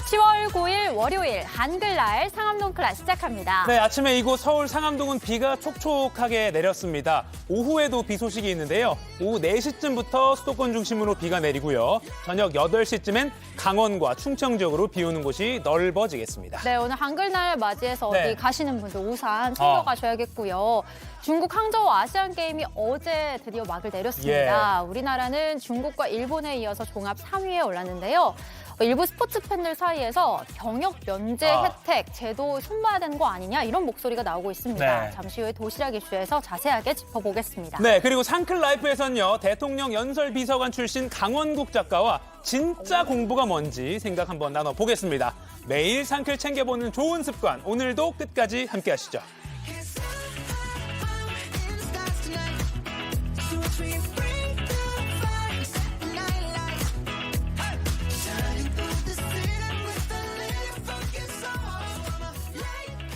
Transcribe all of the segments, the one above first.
10월 9일 월요일 한글날 상암동 클래스 시작합니다. 네, 아침에 이곳 서울 상암동은 비가 촉촉하게 내렸습니다. 오후에도 비 소식이 있는데요. 오후 4시쯤부터 수도권 중심으로 비가 내리고요. 저녁 8시쯤엔 강원과 충청 지역으로 비 오는 곳이 넓어지겠습니다. 네, 오늘 한글날 맞이해서 네. 어디 가시는 분들 우산 챙겨가셔야겠고요. 중국 항저우 아시안게임이 어제 드디어 막을 내렸습니다. 우리나라는 중국과 일본에 이어서 종합 3위에 올랐는데요. 일부 스포츠 팬들 사이에서 병역 면제 혜택 제도 손봐야 되는 거 아니냐 이런 목소리가 나오고 있습니다. 네. 잠시 후에 도시락 이슈에서 자세하게 짚어보겠습니다. 네, 그리고 상클라이프에서는요. 대통령 연설 비서관 출신 강원국 작가와 진짜 공부가 뭔지 생각 한번 나눠보겠습니다. 매일 상클 챙겨보는 좋은 습관, 오늘도 끝까지 함께 하시죠.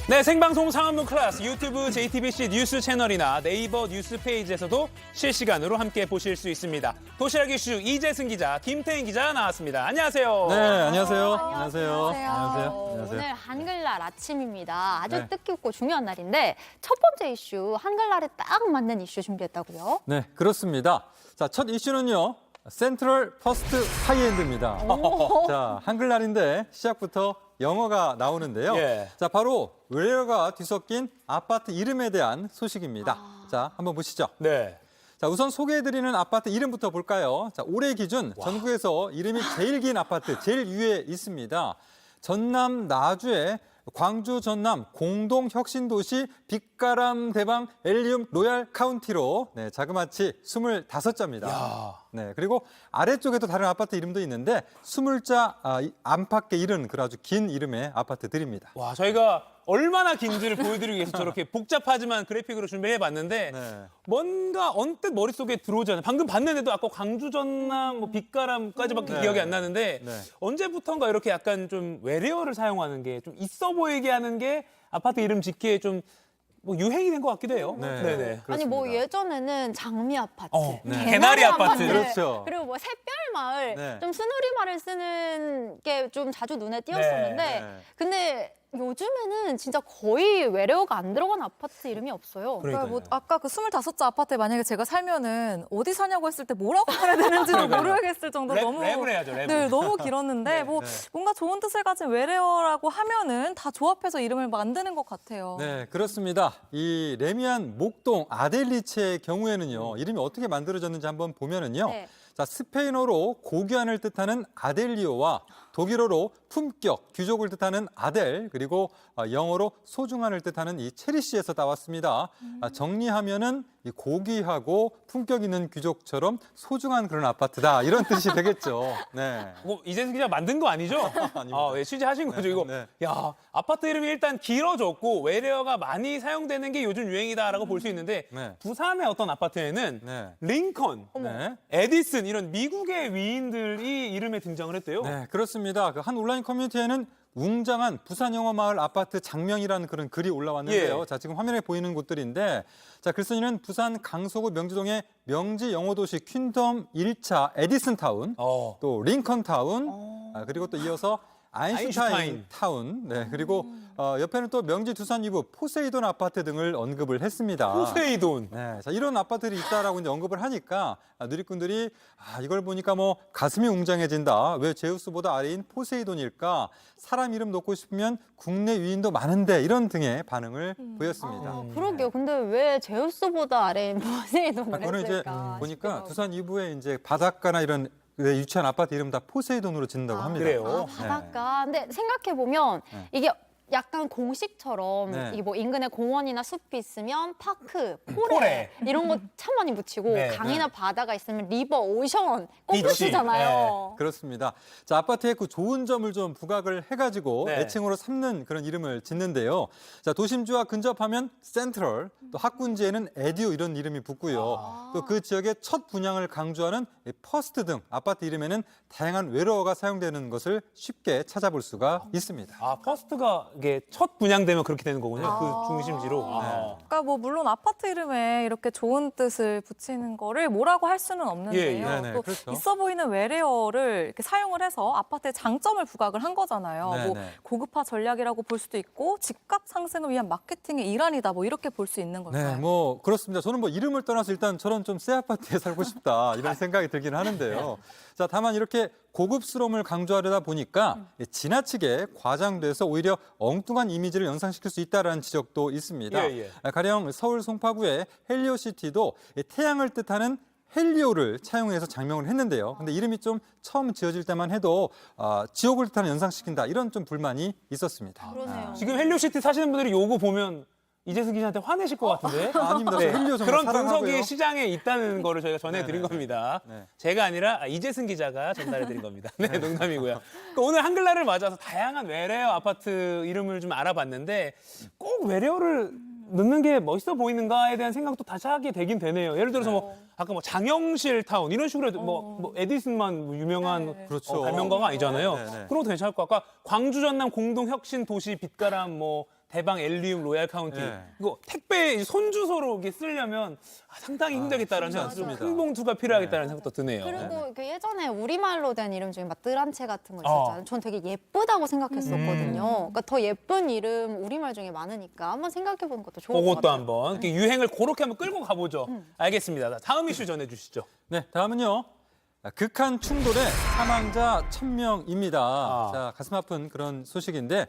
네, 생방송 상암동 클래스 유튜브 JTBC 뉴스 채널이나 네이버 뉴스 페이지에서도 실시간으로 함께 보실 수 있습니다. 도시락 이슈 이재승 기자, 김태인 기자 나왔습니다. 안녕하세요. 네, 안녕하세요. 안녕하세요. 오늘 한글날 아침입니다. 아주 네. 뜻깊고 중요한 날인데 첫 번째 이슈 한글날에 딱 맞는 이슈 준비했다고요? 네, 그렇습니다. 자, 첫 이슈는요. 센트럴 퍼스트 하이엔드입니다. 자, 한글날인데 시작부터 영어가 나오는데요. 예. 자, 바로 외래어가 뒤섞인 아파트 이름에 대한 소식입니다. 자, 한번 보시죠. 네. 자, 우선 소개해드리는 아파트 이름부터 볼까요? 자, 올해 기준 전국에서 이름이 제일 긴 아파트, 제일 위에 있습니다. 전남 나주의 광주 전남 공동혁신도시 빛가람 대방 엘리움 로얄 카운티로 네, 자그마치 25자입니다. 네, 그리고 아래쪽에도 다른 아파트 이름도 있는데 20자 안팎에 이른 그런 아주 긴 이름의 아파트들입니다. 와, 저희가 얼마나 긴지를 보여드리기 위해서 저렇게 복잡하지만 그래픽으로 준비해봤는데 네. 뭔가 언뜻 머릿속에 들어오잖아요. 방금 봤는데도 아까 광주 전남, 뭐 빛가람까지밖에 네. 기억이 안 나는데 네. 언제부턴가 이렇게 약간 좀 외래어를 사용하는 게 좀 있어 보이게 하는 게 아파트 이름 짓기에 좀 뭐 유행이 된 것 같기도 해요. 네. 네네. 아니 뭐 그렇습니다. 예전에는 장미 아파트, 네. 개나리 아파트. 그렇죠. 그리고 뭐 샛별 마을, 네. 좀 스누리 말을 쓰는 게 좀 자주 눈에 띄었었는데 네. 근데 요즘에는 진짜 거의 외래어가 안 들어간 아파트 이름이 없어요. 그러니까요. 뭐 아까 그 25자 아파트에 만약에 제가 살면은 어디 사냐고 했을 때 뭐라고 말해야 되는지도 그러니까요. 모르겠을 정도로 너무 랩을 해야죠, 랩을. 네, 너무 길었는데 뭐 네. 뭔가 좋은 뜻을 가진 외래어라고 하면은 다 조합해서 이름을 만드는 것 같아요. 네, 그렇습니다. 이 레미안 목동 아델리체의 경우에는요, 이름이 어떻게 만들어졌는지 한번 보면은요. 네. 자, 스페인어로 고귀한을 뜻하는 아델리오와 독일어로 품격, 귀족을 뜻하는 아델, 그리고 영어로 소중한을 뜻하는 이 체리시에서 따왔습니다. 정리하면은 이 고귀하고 품격 있는 귀족처럼 소중한 그런 아파트다, 이런 뜻이 되겠죠. 네. 뭐 이재승 기자 만든 거 아니죠? 아닙니다. 예, 취재하신 거죠, 이거. 네. 야, 아파트 이름이 일단 길어졌고 외래어가 많이 사용되는 게 요즘 유행이다라고 볼 수 있는데 네. 부산의 어떤 아파트에는 네. 링컨, 네. 에디슨 이런 미국의 위인들이 이름에 등장을 했대요. 네, 그렇습니다. 그 한 온라인 커뮤니티에는 웅장한 부산 영화 마을 아파트 장명이라는 그런 글이 올라왔는데요. 예. 자, 지금 화면에 보이는 곳들인데, 자, 글쓴이는 부산 강서구 명지동의 명지 영어도시 퀸덤 1차 에디슨 타운, 또 링컨 타운, 그리고 또 이어서 아인슈타인 아인슈타인. 타운, 네, 그리고 옆에는 또 명지 두산 이구 포세이돈 아파트 등을 언급을 했습니다. 포세이돈. 네, 자, 이런 아파트들이 있다라고 이제 언급을 하니까 누리꾼들이 이걸 보니까 뭐 가슴이 웅장해진다. 왜 제우스보다 아래인 포세이돈일까? 사람 이름 넣고 싶으면 국내 위인도 많은데, 이런 등의 반응을 보였습니다. 그러게요. 근데 왜 제우스보다 아래인 포세이돈을 그거는 이제 했을까? 보니까 싶기도 두산 이부에 이제 바닷가나 이런 유치한 아파트 이름 다 포세이돈으로 짓는다고 합니다. 그래요? 바닷가. 근데 생각해 보면 네. 이게 약간 공식처럼 네. 이게 뭐 인근에 공원이나 숲이 있으면 파크, 포레, 포레. 이런 거 참 많이 붙이고 네, 강이나 바다가 있으면 리버, 오션 꼭 비치. 붙이잖아요. 그렇습니다. 자, 아파트의 그 좋은 점을 좀 부각을 해가지고 네. 애칭으로 삼는 그런 이름을 짓는데요. 자, 도심지와 근접하면 센트럴, 또 학군지에는 에듀 이런 이름이 붙고요. 또 그 지역의 첫 분양을 강조하는 이 퍼스트 등 아파트 이름에는 다양한 외래어가 사용되는 것을 쉽게 찾아볼 수가 있습니다. 아, 퍼스트가 이게 첫 분양되면 그렇게 되는 거군요. 아. 그 중심지로. 아. 그러니까 뭐 물론 아파트 이름에 이렇게 좋은 뜻을 붙이는 거를 뭐라고 할 수는 없는데요. 예, 예. 네네, 또 그렇죠. 있어 보이는 외래어를 이렇게 사용을 해서 아파트의 장점을 부각을 한 거잖아요. 뭐 네네. 고급화 전략이라고 볼 수도 있고 집값 상승을 위한 마케팅의 일환이다. 뭐 이렇게 볼 수 있는 걸까요? 네, 뭐 그렇습니다. 저는 뭐 이름을 떠나서 일단 저런 좀 새 아파트에 살고 싶다 이런 생각이 들긴 하는데요. 자, 다만 이렇게 고급스러움을 강조하려다 보니까 지나치게 과장돼서 오히려 엉뚱한 이미지를 연상시킬 수 있다는 지적도 있습니다. 예, 가령 서울 송파구의 헬리오시티도 태양을 뜻하는 헬리오를 차용해서 장명을 했는데요. 근데 이름이 좀 처음 지어질 때만 해도 지옥을 뜻하는 연상시킨다 이런 좀 불만이 있었습니다. 그러네요. 지금 헬리오시티 사시는 분들이 요거 보면 이재승 기자한테 화내실 것 같은데. 아닙니다. 네, 헬리오 정말 그런 사랑하고요. 분석이 시장에 있다는 거를 저희가 전해드린 네네. 겁니다. 네. 제가 아니라 이재승 기자가 전달해드린 겁니다. 네, 농담이고요. 그러니까 오늘 한글날을 맞아서 다양한 외래어 아파트 이름을 좀 알아봤는데 꼭 외래어를 넣는 게 멋있어 보이는가에 대한 생각도 다시 하게 되긴 되네요. 예를 들어서 뭐 아까 뭐 장영실 타운 이런 식으로 해도 뭐 에디슨만 뭐 유명한 그렇죠. 발명가가 아니잖아요. 네, 네. 그런 것도 괜찮을 것 같고 광주 전남 공동 혁신 도시 빛가람 뭐 대방 엘리움 로얄 카운티 네. 이거 택배 손주소로 이렇게 쓰려면 상당히 힘들겠다라는 쉽지 생각, 않습니다. 큰 봉투가 필요하겠다는 생각도 드네요. 그리고 그 예전에 우리말로 된 이름 중에 막 뜰한채 같은 거 있었잖아요. 전 되게 예쁘다고 생각했었거든요. 그러니까 더 예쁜 이름 우리말 중에 많으니까 한번 생각해보는 것도 좋을 것 그것도 같아요. 한번 이렇게 유행을 그렇게 한번 끌고 가보죠. 알겠습니다. 다음 이슈 전해주시죠. 네, 다음은요. 극한 충돌의 사망자 1000명입니다. 자, 가슴 아픈 그런 소식인데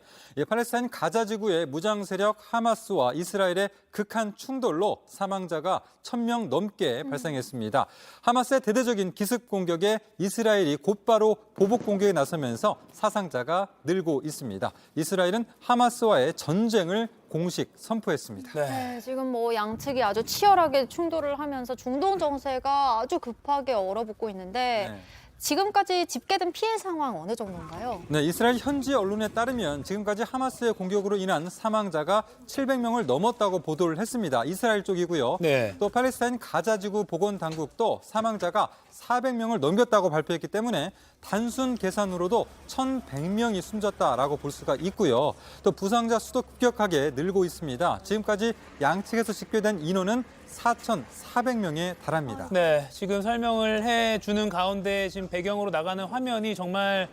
팔레스타인 가자 지구의 무장 세력 하마스와 이스라엘의 극한 충돌로 사망자가 1000명 넘게 발생했습니다. 하마스의 대대적인 기습 공격에 이스라엘이 곧바로 보복 공격에 나서면서 사상자가 늘고 있습니다. 이스라엘은 하마스와의 전쟁을 공식 선포했습니다. 네, 지금 뭐 양측이 아주 치열하게 충돌을 하면서 중동 정세가 아주 급하게 얼어붙고 있는데 네. 지금까지 집계된 피해 상황 어느 정도인가요? 네, 이스라엘 현지 언론에 따르면 지금까지 하마스의 공격으로 인한 사망자가 700명을 넘었다고 보도를 했습니다. 이스라엘 쪽이고요. 네. 또 팔레스타인 가자지구 보건당국도 사망자가 400명을 넘겼다고 발표했기 때문에 단순 계산으로도 1,100명이 숨졌다라고 볼 수가 있고요. 또 부상자 수도 급격하게 늘고 있습니다. 지금까지 양측에서 집계된 인원은 4,400명에 달합니다. 네, 지금 설명을 해주는 가운데 지금 배경으로 나가는 화면이 정말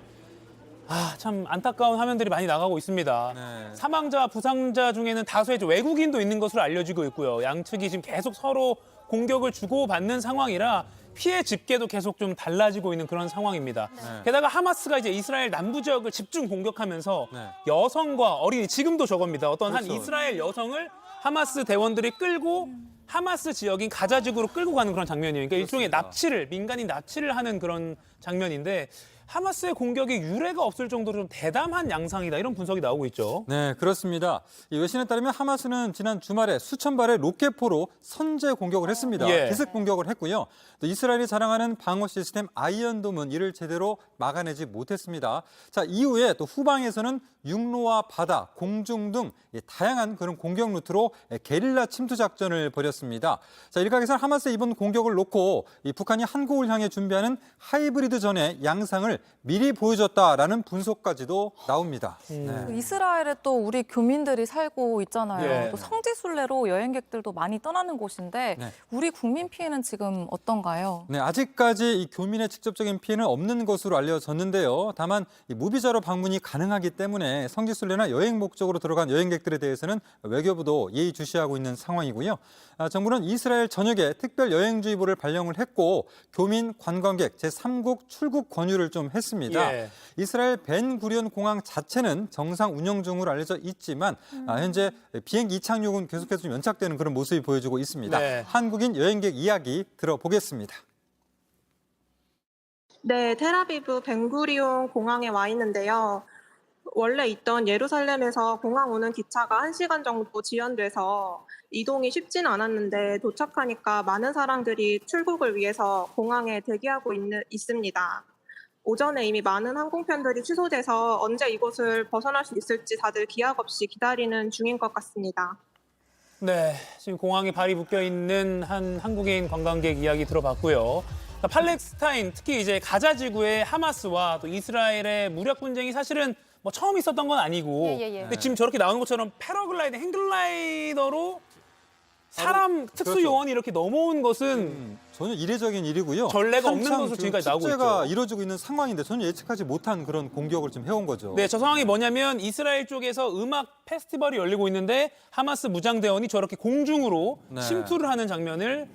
참 안타까운 화면들이 많이 나가고 있습니다. 네. 사망자, 부상자 중에는 다수의 외국인도 있는 것으로 알려지고 있고요. 양측이 지금 계속 서로 공격을 주고받는 상황이라 피해 집계도 계속 좀 달라지고 있는 그런 상황입니다. 네. 게다가 하마스가 이제 이스라엘 남부 지역을 집중 공격하면서 네. 여성과 어린이, 지금도 저겁니다. 어떤 한 그렇죠. 이스라엘 여성을 하마스 대원들이 끌고 하마스 지역인 가자 지구로 끌고 가는 그런 장면이에요. 그러니까 일종의 그렇습니다. 민간인 납치를 하는 그런 장면인데 하마스의 공격에 유례가 없을 정도로 좀 대담한 양상이다 이런 분석이 나오고 있죠. 네, 그렇습니다. 이 외신에 따르면 하마스는 지난 주말에 수천 발의 로켓포로 선제 공격을 했습니다. 예. 기습 공격을 했고요. 또 이스라엘이 자랑하는 방어 시스템 아이언돔은 이를 제대로 막아내지 못했습니다. 자, 이후에 또 후방에서는 육로와 바다, 공중 등 다양한 그런 공격 루트로 게릴라 침투 작전을 벌였습니다. 자, 일각에서는 하마스의 이번 공격을 놓고 이 북한이 한국을 향해 준비하는 하이브리드 전의 양상을 미리 보여줬다라는 분석까지도 나옵니다. 네. 이스라엘에 또 우리 교민들이 살고 있잖아요. 예. 또 성지순례로 여행객들도 많이 떠나는 곳인데 네. 우리 국민 피해는 지금 어떤가요? 네, 아직까지 이 교민의 직접적인 피해는 없는 것으로 알려졌는데요. 다만 이 무비자로 방문이 가능하기 때문에 성지순례나 여행 목적으로 들어간 여행객들에 대해서는 외교부도 예의주시하고 있는 상황이고요. 정부는 이스라엘 전역에 특별 여행주의보를 발령을 했고 교민, 관광객 제3국 출국 권유를 좀 했습니다. 예. 이스라엘 벤구리온 공항 자체는 정상 운영 중으로 알려져 있지만 현재 비행기 이착륙은 계속해서 좀 연착되는 그런 모습이 보여지고 있습니다. 네. 한국인 여행객 이야기 들어보겠습니다. 네, 텔아비브 벤구리온 공항에 와 있는데요. 원래 있던 예루살렘에서 공항 오는 기차가 1시간 정도 지연돼서 이동이 쉽지는 않았는데 도착하니까 많은 사람들이 출국을 위해서 공항에 대기하고 있습니다. 오전에 이미 많은 항공편들이 취소돼서 언제 이곳을 벗어날 수 있을지 다들 기약 없이 기다리는 중인 것 같습니다. 네, 지금 공항에 발이 묶여 있는 한 한국인 관광객 이야기 들어봤고요. 팔레스타인, 특히 이제 가자 지구의 하마스와 또 이스라엘의 무력 분쟁이 사실은 뭐 처음 있었던 건 아니고 예. 근데 지금 저렇게 나오는 것처럼 패러글라이더, 행글라이더로 사람 특수 그렇죠. 요원이 이렇게 넘어온 것은 전혀 이례적인 일이고요. 전례가 없는 한창 것으로 지금까지 나오고 축제가 있죠. 이루어지고 있는 상황인데 전혀 예측하지 못한 그런 공격을 좀 해온 거죠. 네, 저 상황이 뭐냐면 이스라엘 쪽에서 음악 페스티벌이 열리고 있는데 하마스 무장대원이 저렇게 공중으로 네. 침투를 하는 장면을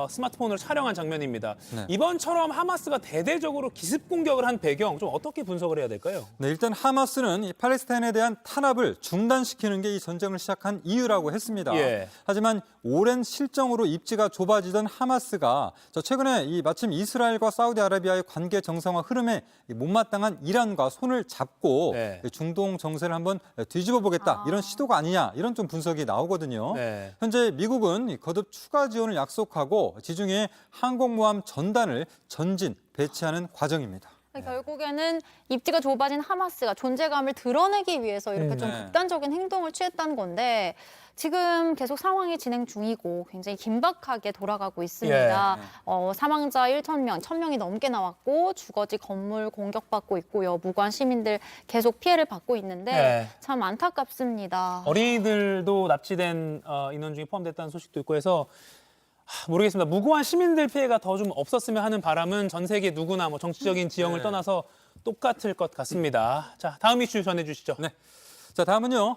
스마트폰으로 촬영한 장면입니다. 네. 이번처럼 하마스가 대대적으로 기습 공격을 한 배경 좀 어떻게 분석을 해야 될까요? 네, 일단 하마스는 이 팔레스타인에 대한 탄압을 중단시키는 게 이 전쟁을 시작한 이유라고 했습니다. 예. 하지만 오랜 실정으로 입지가 좁아지던 하마스가 최근에 마침 이스라엘과 사우디아라비아의 관계 정상화 흐름에 못마땅한 이란과 손을 잡고 네. 중동 정세를 한번 뒤집어 보겠다 이런 시도가 아니냐 이런 좀 분석이 나오거든요. 네. 현재 미국은 거듭 추가 지원을 약속하고 지중해 항공모함 전단을 전진 배치하는 과정입니다. 결국에는 입지가 좁아진 하마스가 존재감을 드러내기 위해서 이렇게 좀 네. 극단적인 행동을 취했다는 건데 지금 계속 상황이 진행 중이고 굉장히 긴박하게 돌아가고 있습니다. 사망자 1,000명이 넘게 나왔고 주거지 건물 공격받고 있고요. 무고한 시민들 계속 피해를 받고 있는데 네. 참 안타깝습니다. 어린이들도 납치된 인원 중에 포함됐다는 소식도 있고 해서 모르겠습니다. 무고한 시민들 피해가 더 좀 없었으면 하는 바람은 전 세계 누구나 뭐 정치적인 지형을 네. 떠나서 똑같을 것 같습니다. 자, 다음 이슈 전해주시죠. 네. 자, 다음은요.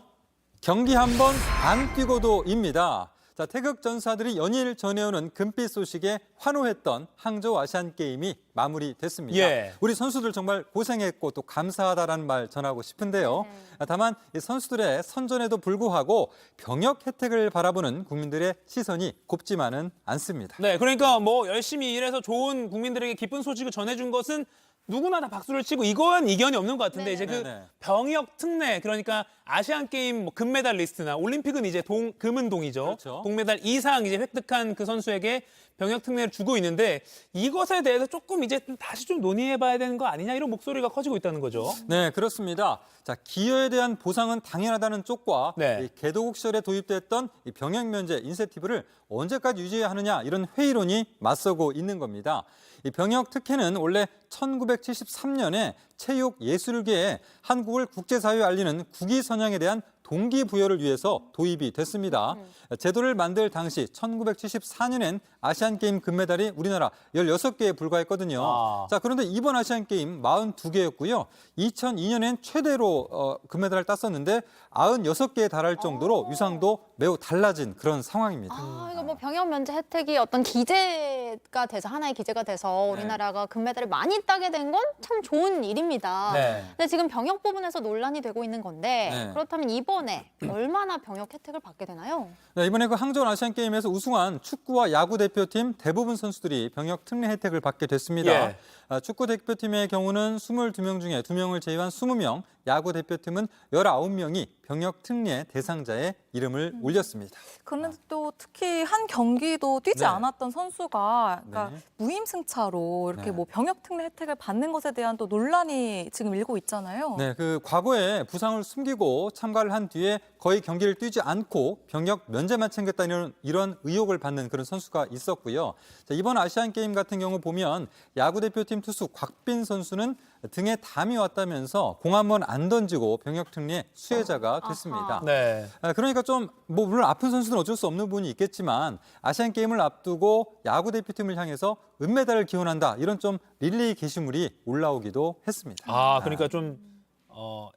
경기 한번 안 뛰고도입니다. 자, 태극 전사들이 연일 전해오는 금빛 소식에 환호했던 항저우 아시안 게임이 마무리됐습니다. 예. 우리 선수들 정말 고생했고 또 감사하다라는 말 전하고 싶은데요. 다만 이 선수들의 선전에도 불구하고 병역 혜택을 바라보는 국민들의 시선이 곱지만은 않습니다. 네, 그러니까 뭐 열심히 일해서 좋은 국민들에게 기쁜 소식을 전해준 것은 누구나 다 박수를 치고 이건 이견이 없는 것 같은데 이제 그 네네. 병역 특례 그러니까 아시안 게임 뭐 금메달 리스트나 올림픽은 이제 금은 동이죠. 그렇죠. 동메달 이상 이제 획득한 그 선수에게 병역 특례를 주고 있는데 이것에 대해서 조금 이제 다시 좀 논의해봐야 되는 거 아니냐 이런 목소리가 커지고 있다는 거죠. 네, 그렇습니다. 자, 기여에 대한 보상은 당연하다는 쪽과 네. 이 개도국 시절에 도입됐던 이 병역 면제 인센티브를 언제까지 유지해야 하느냐 이런 회의론이 맞서고 있는 겁니다. 이 병역 특혜는 원래 1973년에 체육예술계에 한국을 국제사회에 알리는 국위선양에 대한 동기부여를 위해서 도입이 됐습니다. 제도를 만들 당시 1974년엔 아시안게임 금메달이 우리나라 16개에 불과했거든요. 자, 그런데 이번 아시안게임 42개였고요. 2002년엔 최대로 금메달을 땄었는데 96개에 달할 정도로 위상도 매우 달라진 그런 상황입니다. 이거 뭐 병역 면제 혜택이 어떤 기재가 돼서 하나의 기재가 돼서 우리나라가 금메달을 많이 따게 된 건 참 좋은 일입니다. 네. 근데 지금 병역 부분에서 논란이 되고 있는 건데 네. 그렇다면 이번에 얼마나 병역 혜택을 받게 되나요? 네, 이번에 그 항저우 아시안게임에서 우승한 축구와 야구 대표팀 대부분 선수들이 병역 특례 혜택을 받게 됐습니다. 예. 축구 대표팀의 경우는 22명 중에 2명을 제외한 20명, 야구 대표팀은 19명이 병역 특례 대상자의 이름을 올렸습니다. 그런데 또 특히 한 경기도 뛰지 네. 않았던 선수가 그러니까 네. 무임승차로 이렇게 네. 뭐 병역 특례 혜택을 받는 것에 대한 또 논란이 지금 일고 있잖아요. 네, 그 과거에 부상을 숨기고 참가를 한 뒤에 거의 경기를 뛰지 않고 병역 면제만 챙겼다는 이런 의혹을 받는 그런 선수가 있었고요. 자, 이번 아시안 게임 같은 경우 보면 야구 대표팀 투수 곽빈 선수는 등에 담이 왔다면서 공 한 번 안 던지고 병역 특례 수혜자가 됐습니다. 네. 그러니까 좀 뭐 물론 아픈 선수는 어쩔 수 없는 부분이 있겠지만 아시안 게임을 앞두고 야구 대표팀을 향해서 은메달을 기원한다 이런 좀 릴레이 게시물이 올라오기도 했습니다. 그러니까 좀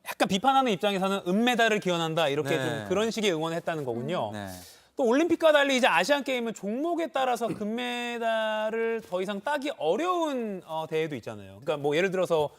약간 비판하는 입장에서는 은메달을 기원한다 이렇게 네. 좀 그런 식의 응원을 했다는 거군요. 네. 또 올림픽과 달리 이제 아시안 게임은 종목에 따라서 금메달을 더 이상 따기 어려운 대회도 있잖아요. 그러니까 뭐 예를 들어서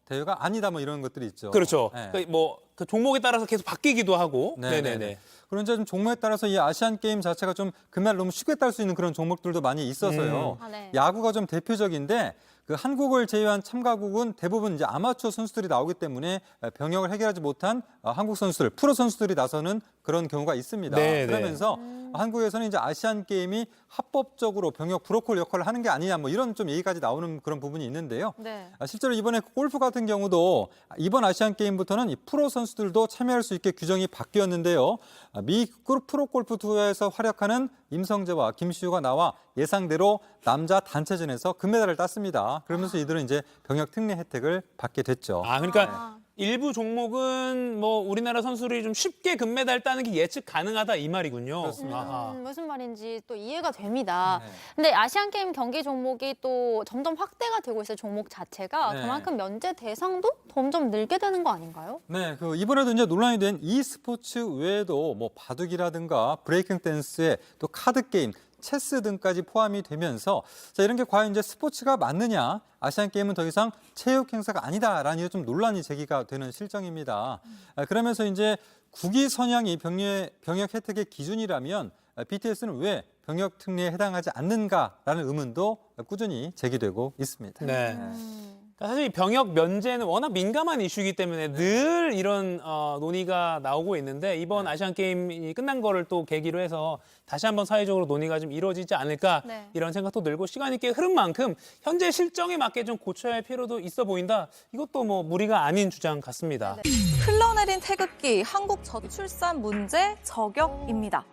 대회가 아니다 뭐 이런 것들이 있죠. 그렇죠. 네. 그러니까 뭐 그 종목에 따라서 계속 바뀌기도 하고. 네네네. 그런 이제 좀 종목에 따라서 이 아시안 게임 자체가 좀 금메달 너무 쉽게 딸 수 있는 그런 종목들도 많이 있어서요. 네. 야구가 좀 대표적인데 그 한국을 제외한 참가국은 대부분 이제 아마추어 선수들이 나오기 때문에 병역을 해결하지 못한 한국 선수들, 프로 선수들이 나서는 그런 경우가 있습니다. 네네. 그러면서 한국에서는 이제 아시안 게임이 합법적으로 병역 브로콜 역할을 하는 게 아니냐 뭐 이런 좀 얘기까지 나오는 그런 부분이 있는데요. 네. 실제로 이번에 골프 같은 경우도 이번 아시안 게임부터는 이 프로 선수들도 참여할 수 있게 규정이 바뀌었는데요. 미 프로 골프 투어에서 활약하는 임성재와 김시우가 나와 예상대로 남자 단체전에서 금메달을 땄습니다. 그러면서 이들은 이제 병역 특례 혜택을 받게 됐죠. 그러니까 일부 종목은 뭐 우리나라 선수들이 좀 쉽게 금메달 따는 게 예측 가능하다 이 말이군요. 그렇습니다. 아하. 무슨 말인지 또 이해가 됩니다. 네. 근데 아시안게임 경기 종목이 또 점점 확대가 되고 있어요. 종목 자체가. 네. 그만큼 면제 대상도 점점 늘게 되는 거 아닌가요? 네, 이번에도 이제 논란이 된 e스포츠 외에도 뭐 바둑이라든가 브레이킹 댄스에 또 카드 게임, 체스 등까지 포함이 되면서 자, 이런 게 과연 이제 스포츠가 맞느냐, 아시안 게임은 더 이상 체육 행사가 아니다라는 좀 논란이 제기가 되는 실정입니다. 그러면서 이제 국위 선양이 병역 혜택의 기준이라면 BTS는 왜 병역 특례에 해당하지 않는가라는 의문도 꾸준히 제기되고 있습니다. 네. 사실 이 병역 면제는 워낙 민감한 이슈이기 때문에 늘 이런 논의가 나오고 있는데 이번 아시안 게임이 끝난 거를 또 계기로 해서 다시 한번 사회적으로 논의가 좀 이루어지지 않을까 네. 이런 생각도 들고 시간이 꽤 흐른 만큼 현재 실정에 맞게 좀 고쳐야 할 필요도 있어 보인다. 이것도 뭐 무리가 아닌 주장 같습니다. 흘러내린 태극기, 한국 저출산 문제 저격입니다.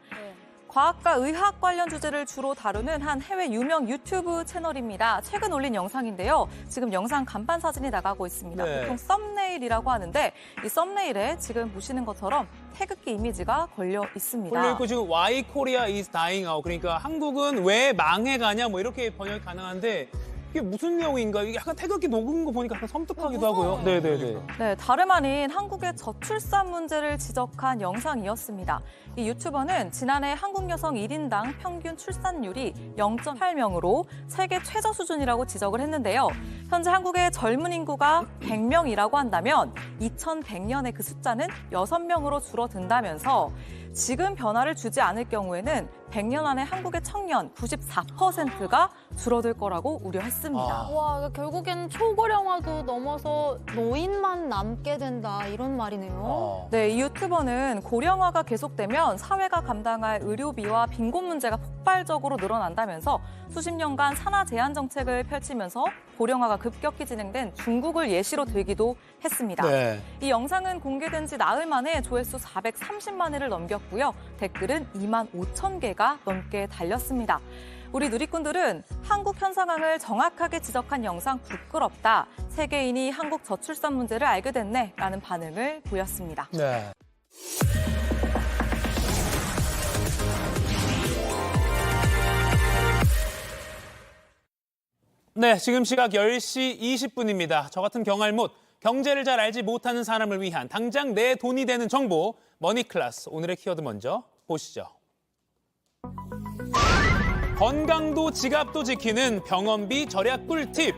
과학과 의학 관련 주제를 주로 다루는 한 해외 유명 유튜브 채널입니다. 최근 올린 영상인데요. 지금 영상 간판 사진이 나가고 있습니다. 네. 보통 썸네일이라고 하는데 이 썸네일에 지금 보시는 것처럼 태극기 이미지가 걸려 있습니다. 걸려 있고 지금 Why Korea is dying out. 그러니까 한국은 왜 망해가냐 뭐 이렇게 번역이 가능한데 이게 무슨 내용인가? 이게 약간 태극기 녹은 거 보니까 약간 섬뜩하기도 하고요. 네네네. 네, 다름 아닌 한국의 저출산 문제를 지적한 영상이었습니다. 이 유튜버는 지난해 한국 여성 1인당 평균 출산율이 0.8명으로 세계 최저 수준이라고 지적을 했는데요. 현재 한국의 젊은 인구가 100명이라고 한다면 2100년에 그 숫자는 6명으로 줄어든다면서 지금 변화를 주지 않을 경우에는 100년 안에 한국의 청년 94%가 줄어들 거라고 우려했습니다. 와, 그러니까 결국엔 초고령화도 넘어서 노인만 남게 된다 이런 말이네요. 네, 이 유튜버는 고령화가 계속되면 사회가 감당할 의료비와 빈곤 문제가 폭발적으로 늘어난다면서 수십 년간 산하 제한 정책을 펼치면서 고령화가 급격히 진행된 중국을 예시로 들기도 했습니다. 네. 이 영상은 공개된 지 나흘 만에 조회수 430만 회를 넘겼고요. 댓글은 2만 5천 개가 넘게 달렸습니다. 우리 누리꾼들은 한국 현 상황을 정확하게 지적한 영상 부끄럽다. 세계인이 한국 저출산 문제를 알게 됐네. 라는 반응을 보였습니다. 네. 네, 지금 시각 10시 20분입니다. 저 같은 경알못, 경제를 잘 알지 못하는 사람을 위한 당장 내 돈이 되는 정보, 머니클래스. 오늘의 키워드 먼저 보시죠. 건강도 지갑도 지키는 병원비 절약 꿀팁.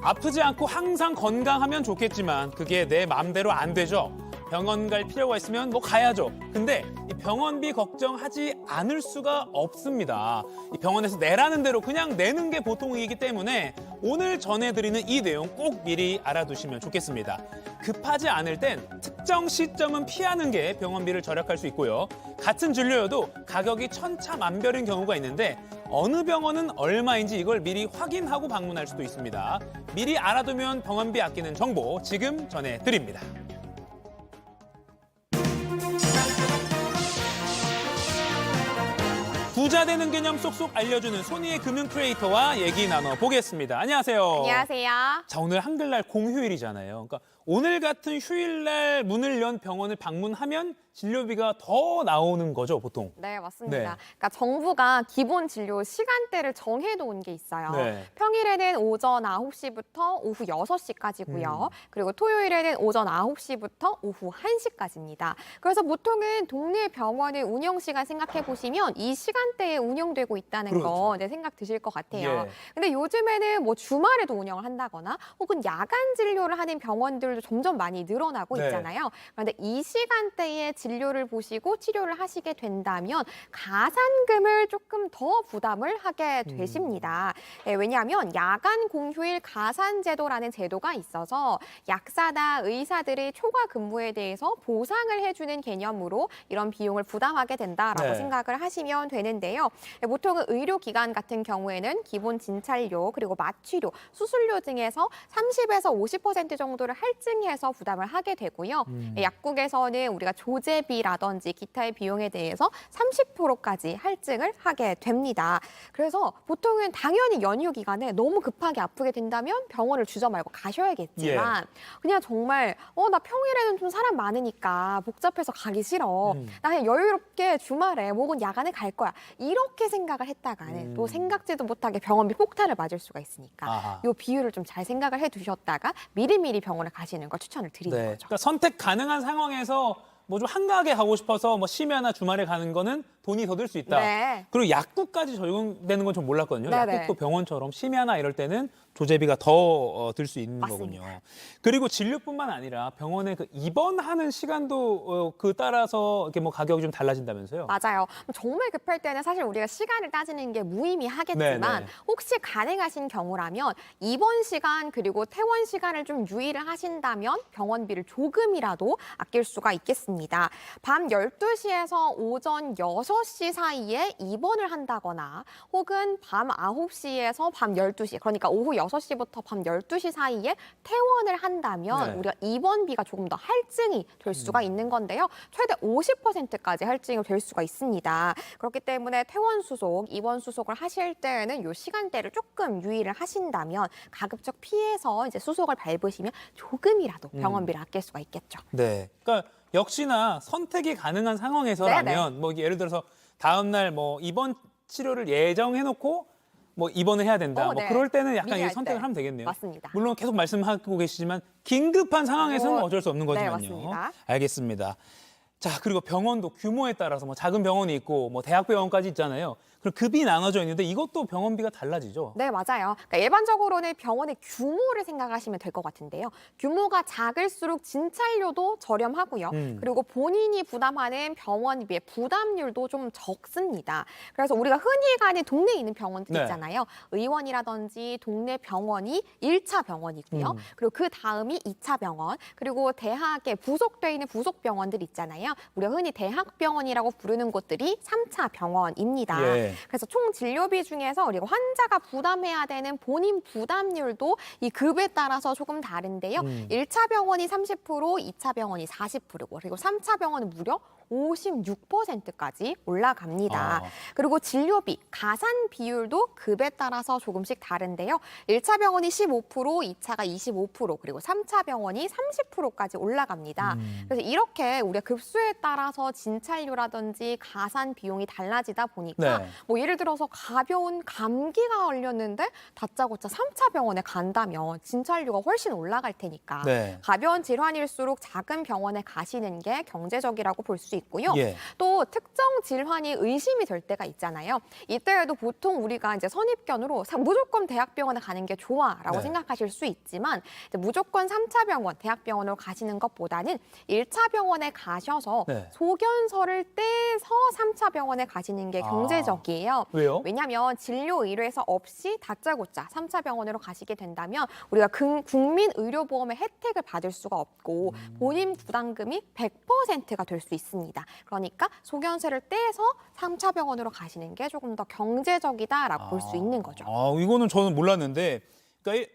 아프지 않고 항상 건강하면 좋겠지만 그게 내 마음대로 안 되죠. 병원 갈 필요가 있으면 뭐 가야죠. 근데 이 병원비 걱정하지 않을 수가 없습니다. 이 병원에서 내라는 대로 그냥 내는 게 보통이기 때문에 오늘 전해드리는 이 내용 꼭 미리 알아두시면 좋겠습니다. 급하지 않을 땐 특정 시점은 피하는 게 병원비를 절약할 수 있고요. 같은 진료여도 가격이 천차만별인 경우가 있는데 어느 병원은 얼마인지 이걸 미리 확인하고 방문할 수도 있습니다. 미리 알아두면 병원비 아끼는 정보 지금 전해드립니다. 부자 되는 개념 쏙쏙 알려주는 손희의 금융 크리에이터와 얘기 나눠보겠습니다. 안녕하세요. 안녕하세요. 자, 오늘 한글날 공휴일이잖아요. 그러니까 오늘 같은 휴일날 문을 연 병원을 방문하면 진료비가 더 나오는 거죠, 보통. 네, 맞습니다. 네. 그러니까 정부가 기본 진료 시간대를 정해놓은 게 있어요. 네. 평일에는 오전 9시부터 오후 6시까지고요. 그리고 토요일에는 오전 9시부터 오후 1시까지입니다. 그래서 보통은 동네 병원의 운영 시간 생각해 보시면 이 시간대에 운영되고 있다는 그렇죠. 거 생각 드실 것 같아요. 예. 근데 요즘에는 뭐 주말에도 운영을 한다거나 혹은 야간 진료를 하는 병원들도 점점 많이 늘어나고 네. 있잖아요. 그런데 이 시간대에 진료를 보시고 치료를 하시게 된다면 가산금을 조금 더 부담을 하게 되십니다. 네, 왜냐하면 야간 공휴일 가산제도라는 제도가 있어서 약사나 의사들의 초과 근무에 대해서 보상을 해주는 개념으로 이런 비용을 부담하게 된다라고 네. 생각을 하시면 되는데요. 있는데요. 보통은 의료기관 같은 경우에는 기본 진찰료 그리고 마취료, 수술료 등에서 30에서 50% 정도를 할증해서 부담을 하게 되고요. 약국에서는 우리가 조제비라든지 기타의 비용에 대해서 30%까지 할증을 하게 됩니다. 그래서 보통은 당연히 연휴 기간에 너무 급하게 아프게 된다면 병원을 주저 말고 가셔야겠지만 그냥 정말 나 평일에는 좀 사람 많으니까 복잡해서 가기 싫어. 나 그냥 여유롭게 주말에 혹은 야간에 갈 거야. 이렇게 생각을 했다가는 또 생각지도 못하게 병원비 폭탄을 맞을 수가 있으니까 이 비율을 좀 잘 생각을 해두셨다가 미리미리 병원을 가시는 걸 추천을 드리는 거죠. 그러니까 선택 가능한 상황에서 뭐 좀 한가하게 가고 싶어서 뭐 심야나 주말에 가는 거는 돈이 더 들 수 있다. 네. 그리고 약국까지 적용되는 건 좀 몰랐거든요. 네네. 약국도 병원처럼 심야나 이럴 때는 조제비가 더 들 수 있는 맞습니다. 거군요. 그리고 진료뿐만 아니라 병원에 그 입원하는 시간도 그 따라서 이렇게 뭐 가격이 좀 달라진다면서요? 맞아요. 정말 급할 때는 사실 우리가 시간을 따지는 게 무의미하겠지만 네네. 혹시 가능하신 경우라면 입원 시간 그리고 퇴원 시간을 좀 유의를 하신다면 병원비를 조금이라도 아낄 수가 있겠습니다. 밤 12시에서 오전 6시 사이에 입원을 한다거나 혹은 밤 9시에서 밤 12시 그러니까 오후 6시부터 밤 12시 사이에 퇴원을 한다면 네. 우리가 입원비가 조금 더 할증이 될 수가 있는 건데요. 최대 50%까지 할증이 될 수가 있습니다. 그렇기 때문에 퇴원 수속, 입원 수속을 하실 때는 이 시간대를 조금 유의를 하신다면 가급적 피해서 이제 수속을 밟으시면 조금이라도 병원비를 아낄 수가 있겠죠. 네. 그러니까 역시나 선택이 가능한 상황에서라면 뭐 예를 들어서 다음 날 뭐 입원 치료를 예정해놓고 뭐 입원을 해야 된다. 뭐 네. 그럴 때는 약간 미리 이 할 선택을 때. 하면 되겠네요. 맞습니다. 물론 계속 말씀하고 계시지만 긴급한 상황에서는 어쩔 수 없는 네, 거지만요. 맞습니다. 알겠습니다. 자, 그리고 병원도 규모에 따라서 뭐 작은 병원이 있고 뭐 대학병원까지 있잖아요. 그리고 급이 나눠져 있는데 이것도 병원비가 달라지죠. 네, 맞아요. 그러니까 일반적으로는 병원의 규모를 생각하시면 될 것 같은데요. 규모가 작을수록 진찰료도 저렴하고요. 그리고 본인이 부담하는 병원비의 부담률도 좀 적습니다. 그래서 우리가 흔히 가는 동네에 있는 병원들 네. 있잖아요. 의원이라든지 동네 병원이 1차 병원이고요. 그리고 그 다음이 2차 병원, 그리고 대학에 부속돼 있는 부속 병원들 있잖아요. 우리가 흔히 대학병원이라고 부르는 곳들이 3차 병원입니다. 예. 그래서 총 진료비 중에서 우리가 환자가 부담해야 되는 본인 부담률도 이 급에 따라서 조금 다른데요. 1차 병원이 30%, 2차 병원이 40%고 그리고 3차 병원은 무려 56%까지 올라갑니다. 그리고 진료비, 가산 비율도 급에 따라서 조금씩 다른데요. 1차 병원이 15%, 2차가 25%, 그리고 3차 병원이 30%까지 올라갑니다. 그래서 이렇게 우리가 급수에 따라서 진찰료라든지 가산 비용이 달라지다 보니까 네. 뭐 예를 들어서 가벼운 감기가 걸렸는데 다짜고짜 3차 병원에 간다면 진찰료가 훨씬 올라갈 테니까 네. 가벼운 질환일수록 작은 병원에 가시는 게 경제적이라고 볼 수 있고요. 예. 또 특정 질환이 의심이 될 때가 있잖아요. 이때에도 보통 우리가 이제 선입견으로 무조건 대학병원에 가는 게 좋아라고 네. 생각하실 수 있지만 이제 무조건 3차 병원, 대학병원으로 가시는 것보다는 1차 병원에 가셔서 네. 소견서를 떼서 3차 병원에 가시는 게 경제적이에요. 왜요? 왜냐하면 진료 의뢰서 없이 다짜고짜 3차 병원으로 가시게 된다면 우리가 국민의료보험의 혜택을 받을 수가 없고 본인 부담금이 100%가 될 수 있습니다. 그러니까 소견서를 떼서 3차 병원으로 가시는 게 조금 더 경제적이다라고 볼 수 있는 거죠. 이거는 저는 몰랐는데, 그러니까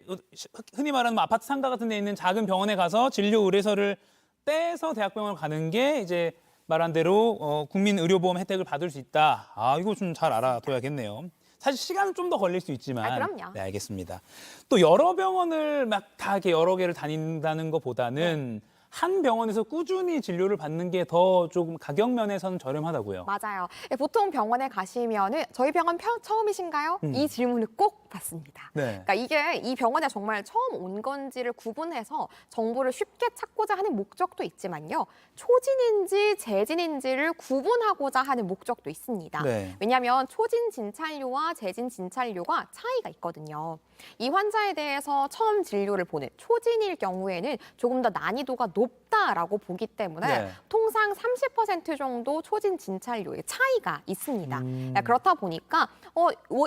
흔히 말하는 뭐 아파트 상가 같은 데 있는 작은 병원에 가서 진료 의뢰서를 떼서 대학병원을 가는 게 이제 말한 대로 국민의료보험 혜택을 받을 수 있다. 이거 좀 잘 알아둬야겠네요. 사실 시간은 좀 더 걸릴 수 있지만. 그럼요. 네, 알겠습니다. 또 여러 병원을 막 다 이렇게 여러 개를 다닌다는 것보다는 한 병원에서 꾸준히 진료를 받는 게 더 조금 가격 면에서는 저렴하다고요. 맞아요. 보통 병원에 가시면은 저희 병원 처음이신가요? 이 질문을 꼭 받습니다. 네. 그러니까 이게 이 병원에 정말 처음 온 건지를 구분해서 정보를 쉽게 찾고자 하는 목적도 있지만요. 초진인지 재진인지를 구분하고자 하는 목적도 있습니다. 네. 왜냐하면 초진 진찰료와 재진 진찰료가 차이가 있거든요. 이 환자에 대해서 처음 진료를 보는 초진일 경우에는 조금 더 난이도가 높다라고 보기 때문에 네. 통상 30% 정도 초진 진찰료의 차이가 있습니다. 그렇다 보니까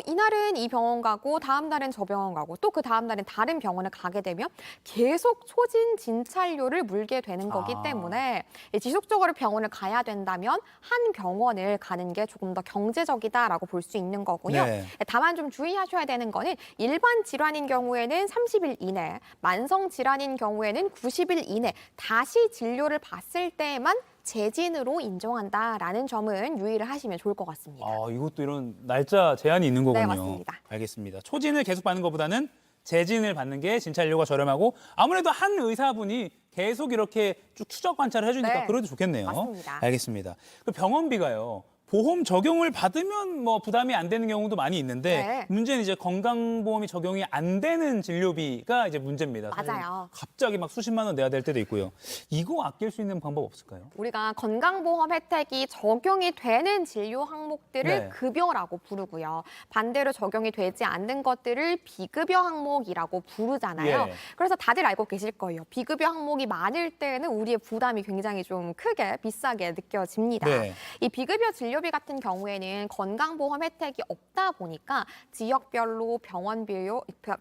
이날은 이 병원 가고 가고 다음 날엔 저 병원 가고 또 그 다음 날엔 다른 병원을 가게 되면 계속 소진 진찰료를 물게 되는 거기 때문에 지속적으로 병원을 가야 된다면 한 병원을 가는 게 조금 더 경제적이다라고 볼 수 있는 거고요. 네. 다만 좀 주의하셔야 되는 거는 일반 질환인 경우에는 30일 이내, 만성 질환인 경우에는 90일 이내 다시 진료를 받을 때에만 재진으로 인정한다라는 점은 유의를 하시면 좋을 것 같습니다. 이것도 이런 날짜 제한이 있는 거군요. 네, 맞습니다. 알겠습니다. 초진을 계속 받는 것보다는 재진을 받는 게 진찰료가 저렴하고 아무래도 한 의사분이 계속 이렇게 쭉 추적 관찰을 해주니까 네, 그래도 좋겠네요. 맞습니다. 알겠습니다. 그 병원비가요. 보험 적용을 받으면 뭐 부담이 안 되는 경우도 많이 있는데 네. 문제는 이제 건강보험이 적용이 안 되는 진료비가 이제 문제입니다. 사실 맞아요. 갑자기 막 수십만 원 내야 될 때도 있고요. 이거 아낄 수 있는 방법 없을까요? 우리가 건강보험 혜택이 적용이 되는 진료 항목들을 네. 급여라고 부르고요. 반대로 적용이 되지 않는 것들을 비급여 항목이라고 부르잖아요. 예. 그래서 다들 알고 계실 거예요. 비급여 항목이 많을 때는 우리의 부담이 굉장히 좀 크게 비싸게 느껴집니다. 네. 이 비급여 진료비 같은 경우에는 건강보험 혜택이 없다 보니까 지역별로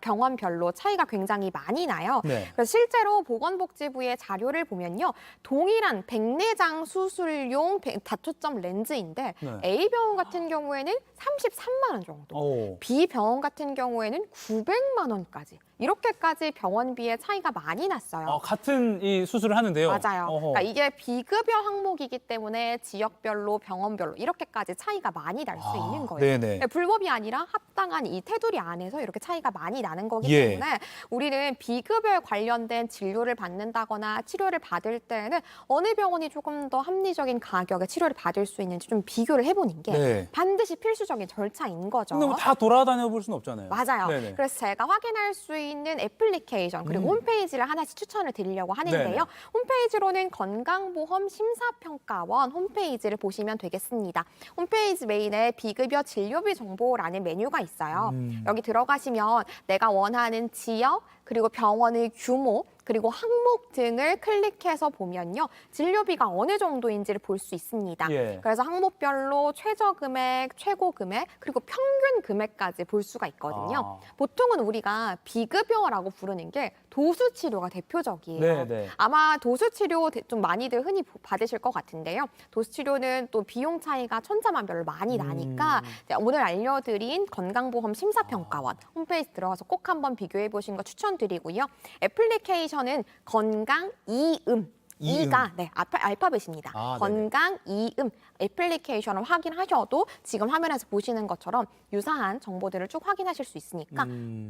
병원별로 차이가 굉장히 많이 나요. 네. 그래서 실제로 보건복지부의 자료를 보면요. 동일한 백내장 수술용 다초점 렌즈인데 네. A병원 같은 경우에는 33만 원 정도, 오. B병원 같은 경우에는 900만 원까지 이렇게까지 병원비의 차이가 많이 났어요. 같은 이 수술을 하는데요. 맞아요. 어허. 그러니까 이게 비급여 항목이기 때문에 지역별로 병원별로 이렇게까지 차이가 많이 날 수 있는 거예요. 네네. 불법이 아니라 합당한 이 테두리 안에서 이렇게 차이가 많이 나는 거기 예. 때문에 우리는 비급여에 관련된 진료를 받는다거나 치료를 받을 때는 어느 병원이 조금 더 합리적인 가격에 치료를 받을 수 있는지 좀 비교를 해보는 게 네. 반드시 필수적인 절차인 거죠. 근데 뭐 다 돌아다녀 볼 수는 없잖아요. 맞아요. 네네. 그래서 제가 확인할 수 있는 애플리케이션 그리고 홈페이지를 하나씩 추천을 드리려고 하는데요. 네네. 홈페이지로는 건강보험 심사평가원 홈페이지를 보시면 되겠습니다. 홈페이지 메인에 비급여 진료비 정보라는 메뉴가 있어요. 여기 들어가시면 내가 원하는 지역 그리고 병원의 규모 그리고 항목 등을 클릭해서 보면요. 진료비가 어느 정도인지를 볼 수 있습니다. 예. 그래서 항목별로 최저 금액, 최고 금액, 그리고 평균 금액까지 볼 수가 있거든요. 보통은 우리가 비급여라고 부르는 게 도수치료가 대표적이에요. 네, 네. 아마 도수치료 좀 많이들 흔히 받으실 것 같은데요. 도수치료는 또 비용 차이가 천차만별로 많이 나니까 이제 오늘 알려드린 건강보험 심사평가원 홈페이지 들어가서 꼭 한번 비교해 보신 거 추천드리고요. 애플리케이션은 건강 이음. 이가 네, 알파벳입니다. 건강 이음 애플리케이션을 확인하셔도 지금 화면에서 보시는 것처럼 유사한 정보들을 쭉 확인하실 수 있으니까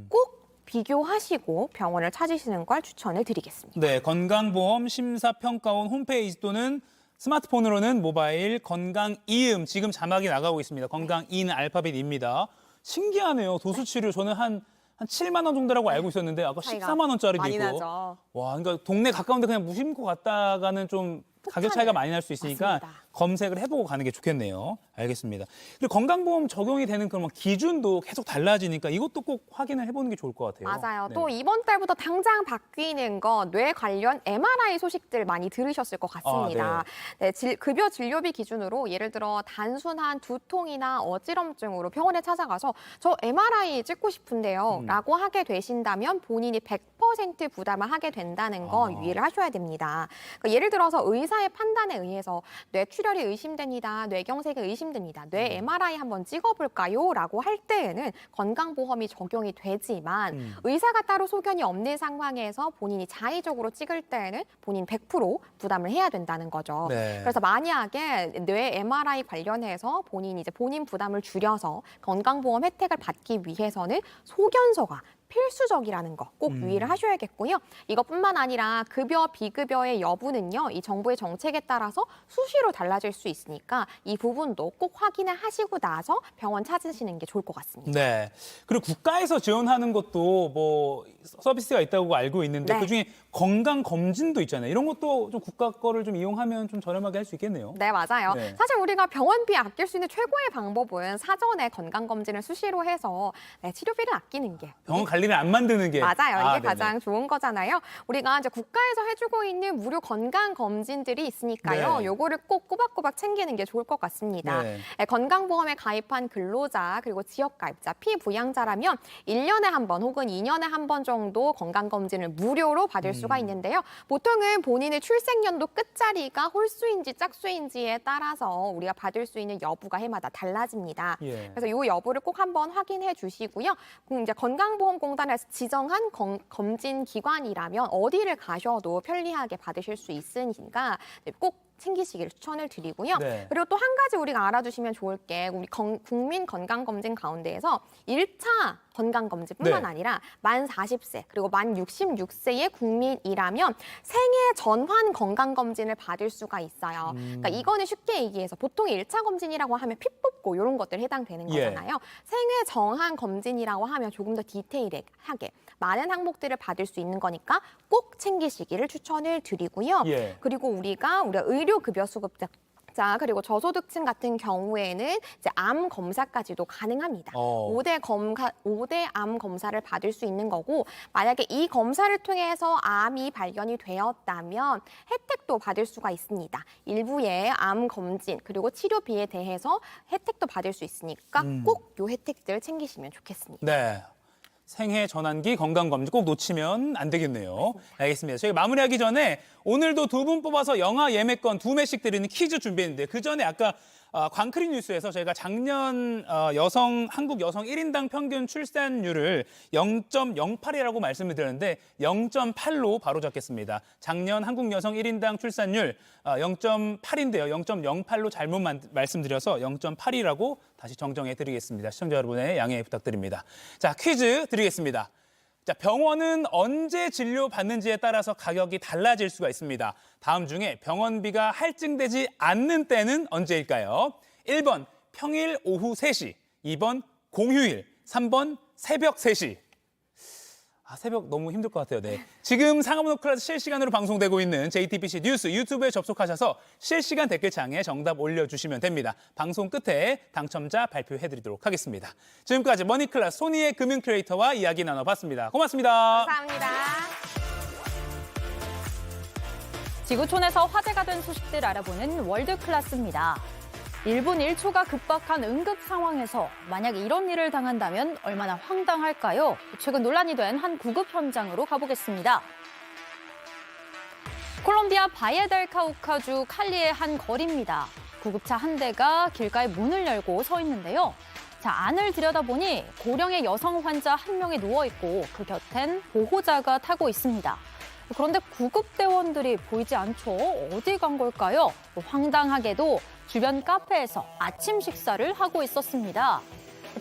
꼭 비교하시고 병원을 찾으시는 걸 추천을 드리겠습니다. 네, 건강보험 심사평가원 홈페이지 또는 스마트폰으로는 모바일 건강 이음 지금 자막이 나가고 있습니다. 건강 이는 알파벳입니다. 신기하네요. 도수치료 저는 한 7만 원 정도라고 알고 있었는데 아까 차이가 14만 원짜리도 많이 있고. 나죠. 와, 그러니까 동네 가까운데 그냥 무심코 갔다가는 좀 가격 차이가 많이 날 수 있으니까 맞습니다. 검색을 해보고 가는 게 좋겠네요. 알겠습니다. 그리고 건강보험 적용이 되는 그런 기준도 계속 달라지니까 이것도 꼭 확인을 해보는 게 좋을 것 같아요. 맞아요. 네. 또 이번 달부터 당장 바뀌는 거 뇌 관련 MRI 소식들 많이 들으셨을 것 같습니다. 네, 급여 진료비 기준으로 예를 들어 단순한 두통이나 어지럼증으로 병원에 찾아가서 저 MRI 찍고 싶은데요 라고 하게 되신다면 본인이 100% 부담을 하게 된다는 거 유의를 하셔야 됩니다. 그러니까 예를 들어서 의사의 판단에 의해서 뇌출혈이 의심됩니다. 뇌경색이 의심됩니다. 뇌 MRI 한번 찍어볼까요? 라고 할 때에는 건강보험이 적용이 되지만 의사가 따로 소견이 없는 상황에서 본인이 자의적으로 찍을 때에는 본인 100% 부담을 해야 된다는 거죠. 네. 그래서 만약에 뇌 MRI 관련해서 본인이 이제 본인 부담을 줄여서 건강보험 혜택을 받기 위해서는 소견서가 필수적이라는 거 꼭 유의를 하셔야겠고요. 이것뿐만 아니라 급여, 비급여의 여부는요. 이 정부의 정책에 따라서 수시로 달라질 수 있으니까 이 부분도 꼭 확인을 하시고 나서 병원 찾으시는 게 좋을 것 같습니다. 네. 그리고 국가에서 지원하는 것도 뭐 서비스가 있다고 알고 있는데 네. 그중에 건강 검진도 있잖아요. 이런 것도 좀 국가 거를 좀 이용하면 좀 저렴하게 할 수 있겠네요. 네, 맞아요. 네. 사실 우리가 병원비 아낄 수 있는 최고의 방법은 사전에 건강검진을 수시로 해서 치료비를 아끼는 게 병원 갈 일을 안 만드는 게 맞아요. 이게 네네. 가장 좋은 거잖아요. 우리가 이제 국가에서 해주고 있는 무료 건강 검진들이 있으니까요. 네. 요거를 꼭 꼬박꼬박 챙기는 게 좋을 것 같습니다. 네. 건강보험에 가입한 근로자 그리고 지역가입자, 피부양자라면 1년에 한 번 혹은 2년에 한 번 정도 건강검진을 무료로 받을 수가 있는데요. 보통은 본인의 출생연도 끝자리가 홀수인지 짝수인지에 따라서 우리가 받을 수 있는 여부가 해마다 달라집니다. 예. 그래서 이 여부를 꼭 한번 확인해 주시고요. 이제 건강보험공단에서 지정한 검진 기관이라면 어디를 가셔도 편리하게 받으실 수 있으니까 꼭 챙기시기를 추천을 드리고요. 네. 그리고 또 한 가지 우리가 알아두시면 좋을 게 우리 국민 건강검진 가운데에서 1차 건강검진뿐만 네. 아니라 만 40세 그리고 만 66세의 국민이라면 생애 전환 건강검진을 받을 수가 있어요. 그러니까 이거는 쉽게 얘기해서 보통 1차 검진이라고 하면 피 뽑고 이런 것들 해당되는 예. 거잖아요. 생애 전환 검진이라고 하면 조금 더 디테일하게 많은 항목들을 받을 수 있는 거니까 꼭 챙기시기를 추천을 드리고요. 예. 그리고 우리가 의료급여 수급자 그리고 저소득층 같은 경우에는 이제 암 검사까지도 가능합니다. 5대 암 검사를 받을 수 있는 거고 만약에 이 검사를 통해서 암이 발견이 되었다면 혜택도 받을 수가 있습니다. 일부의 암 검진 그리고 치료비에 대해서 혜택도 받을 수 있으니까 꼭 이 혜택들 챙기시면 좋겠습니다. 네. 생애 전환기 건강검진 꼭 놓치면 안 되겠네요. 알겠습니다. 저희가 마무리하기 전에 오늘도 두 분 뽑아서 영화 예매권 2매씩 드리는 퀴즈 준비했는데 그 전에 아까 광크리 뉴스에서 저희가 작년 한국 여성 1인당 평균 출산율을 0.08이라고 말씀을 드렸는데 0.8로 바로 잡겠습니다. 작년 한국 여성 1인당 출산율 0.8인데요. 0.08로 잘못 말씀드려서 0.8이라고 다시 정정해 드리겠습니다. 시청자 여러분의 양해 부탁드립니다. 자, 퀴즈 드리겠습니다. 자, 병원은 언제 진료받는지에 따라서 가격이 달라질 수가 있습니다. 다음 중에 병원비가 할증되지 않는 때는 언제일까요? 1번 평일 오후 3시, 2번 공휴일, 3번 새벽 3시. 새벽 너무 힘들 것 같아요. 네. 지금 상암노 클래스 실시간으로 방송되고 있는 JTBC 뉴스 유튜브에 접속하셔서 실시간 댓글창에 정답 올려주시면 됩니다. 방송 끝에 당첨자 발표해드리도록 하겠습니다. 지금까지 머니클래스 소니의 금융 크리에이터와 이야기 나눠봤습니다. 고맙습니다. 감사합니다. 지구촌에서 화제가 된 소식들 알아보는 월드클래스입니다. 1분 1초가 급박한 응급 상황에서 만약 이런 일을 당한다면 얼마나 황당할까요? 최근 논란이 된 한 구급 현장으로 가보겠습니다. 콜롬비아 바예델카우카주 칼리의 한 거리입니다. 구급차 한 대가 길가에 문을 열고 서 있는데요. 자, 안을 들여다보니 고령의 여성 환자 한 명이 누워있고 그 곁엔 보호자가 타고 있습니다. 그런데 구급대원들이 보이지 않죠? 어디 간 걸까요? 황당하게도 주변 카페에서 아침 식사를 하고 있었습니다.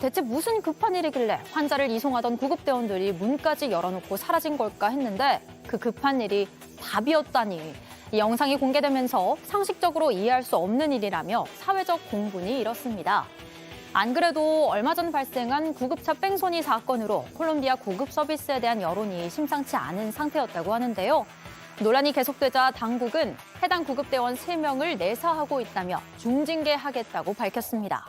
대체 무슨 급한 일이길래 환자를 이송하던 구급대원들이 문까지 열어놓고 사라진 걸까 했는데 그 급한 일이 밥이었다니. 이 영상이 공개되면서 상식적으로 이해할 수 없는 일이라며 사회적 공분이 일었습니다. 안 그래도 얼마 전 발생한 구급차 뺑소니 사건으로 콜롬비아 구급 서비스에 대한 여론이 심상치 않은 상태였다고 하는데요. 논란이 계속되자 당국은 해당 구급대원 3명을 내사하고 있다며 중징계하겠다고 밝혔습니다.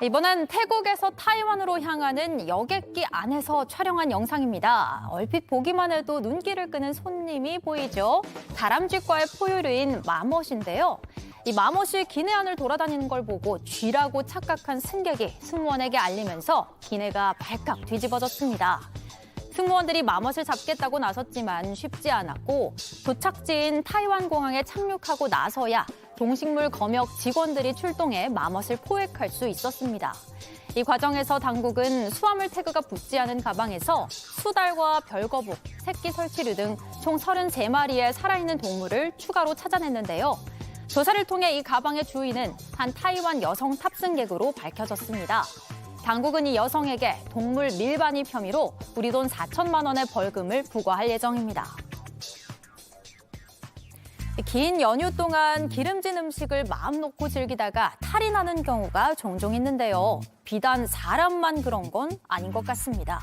이번엔 태국에서 타이완으로 향하는 여객기 안에서 촬영한 영상입니다. 얼핏 보기만 해도 눈길을 끄는 손님이 보이죠. 다람쥐과의 포유류인 마멋인데요. 이 마멋이 기내 안을 돌아다니는 걸 보고 쥐라고 착각한 승객이 승무원에게 알리면서 기내가 발칵 뒤집어졌습니다. 승무원들이 마멋을 잡겠다고 나섰지만 쉽지 않았고 도착지인 타이완 공항에 착륙하고 나서야 동식물 검역 직원들이 출동해 마멋을 포획할 수 있었습니다. 이 과정에서 당국은 수화물 태그가 붙지 않은 가방에서 수달과 별거북, 새끼 설치류 등 총 33마리의 살아있는 동물을 추가로 찾아냈는데요. 조사를 통해 이 가방의 주인은 한 타이완 여성 탑승객으로 밝혀졌습니다. 당국은 이 여성에게 동물 밀반입 혐의로 우리 돈 4천만 원의 벌금을 부과할 예정입니다. 긴 연휴 동안 기름진 음식을 마음 놓고 즐기다가 탈이 나는 경우가 종종 있는데요. 비단 사람만 그런 건 아닌 것 같습니다.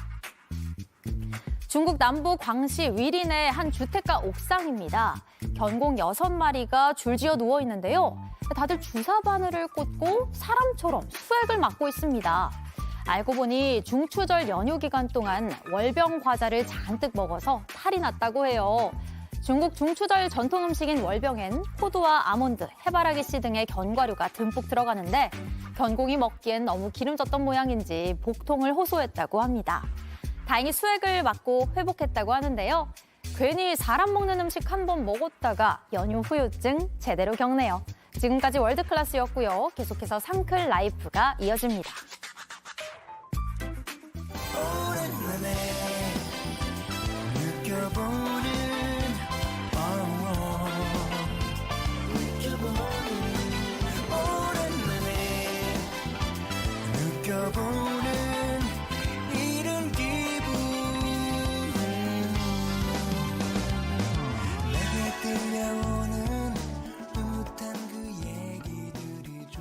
중국 남부 광시 위린의 한 주택가 옥상입니다. 견공 6마리가 줄지어 누워 있는데요. 다들 주사 바늘을 꽂고 사람처럼 수액을 맞고 있습니다. 알고 보니 중추절 연휴 기간 동안 월병 과자를 잔뜩 먹어서 탈이 났다고 해요. 중국 중추절 전통 음식인 월병엔 호두와 아몬드, 해바라기 씨 등의 견과류가 듬뿍 들어가는데 견공이 먹기엔 너무 기름졌던 모양인지 복통을 호소했다고 합니다. 다행히 수액을 맞고 회복했다고 하는데요. 괜히 사람 먹는 음식 한 번 먹었다가 연휴 후유증 제대로 겪네요. 지금까지 월드클래스였고요. 계속해서 상클 라이프가 이어집니다. 오랜만에 느껴보는 오랜만에 느껴보는 이런 기분 내게 들려오는 흐뭇한 그 얘기들이 좀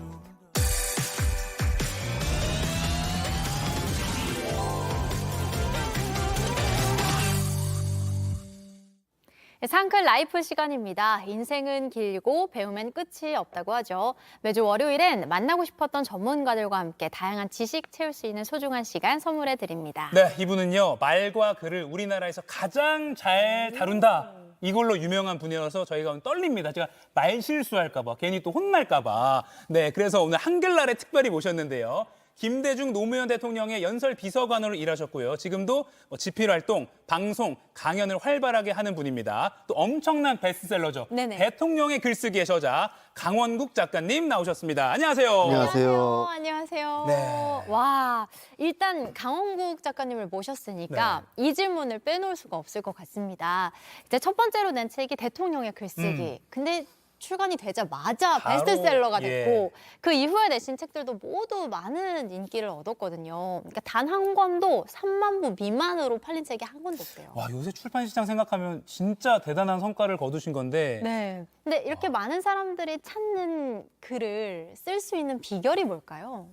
상클 라이프 시간입니다. 인생은 길고 배우면 끝이 없다고 하죠. 매주 월요일엔 만나고 싶었던 전문가들과 함께 다양한 지식 채울 수 있는 소중한 시간 선물해 드립니다. 네, 이분은요. 말과 글을 우리나라에서 가장 잘 다룬다. 이걸로 유명한 분이어서 저희가 오늘 떨립니다. 제가 말 실수할까 봐, 괜히 또 혼날까 봐. 네, 그래서 오늘 한글날에 특별히 모셨는데요. 김대중 노무현 대통령의 연설 비서관으로 일하셨고요. 지금도 집필 활동, 방송, 강연을 활발하게 하는 분입니다. 또 엄청난 베스트셀러죠. 네네. 대통령의 글쓰기의 저자 강원국 작가님 나오셨습니다. 안녕하세요. 안녕하세요. 안녕하세요. 네. 와, 일단 강원국 작가님을 모셨으니까 이 질문을 빼놓을 수가 없을 것 같습니다. 이제 첫 번째로 낸 책이 대통령의 글쓰기. 근데 출간이 되자마자 바로, 베스트셀러가 예. 됐고 그 이후에 내신 책들도 모두 많은 인기를 얻었거든요. 그러니까 단 한 권도 3만 부 미만으로 팔린 책이 한 권도 없어요. 와, 요새 출판 시장 생각하면 진짜 대단한 성과를 거두신 건데. 네. 근데 이렇게 많은 사람들이 찾는 글을 쓸 수 있는 비결이 뭘까요?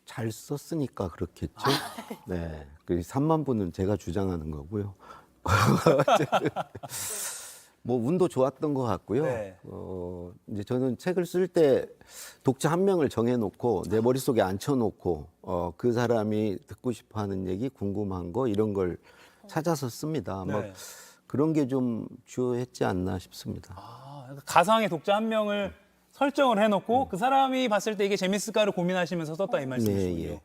잘 썼으니까 그렇겠죠. 네. 그 3만 부는 제가 주장하는 거고요. 뭐 운도 좋았던 것 같고요. 네. 이제 저는 책을 쓸 때 독자 한 명을 정해놓고 내 머릿속에 앉혀놓고그 사람이 듣고 싶어하는 얘기, 궁금한 거 이런 걸 찾아서 씁니다. 네. 막 그런 게 좀 주요했지 않나 싶습니다. 그러니까 가상의 독자 한 명을 설정을 해놓고 그 사람이 봤을 때 이게 재밌을까를 고민하시면서 썼다 이 말씀이시군요. 예.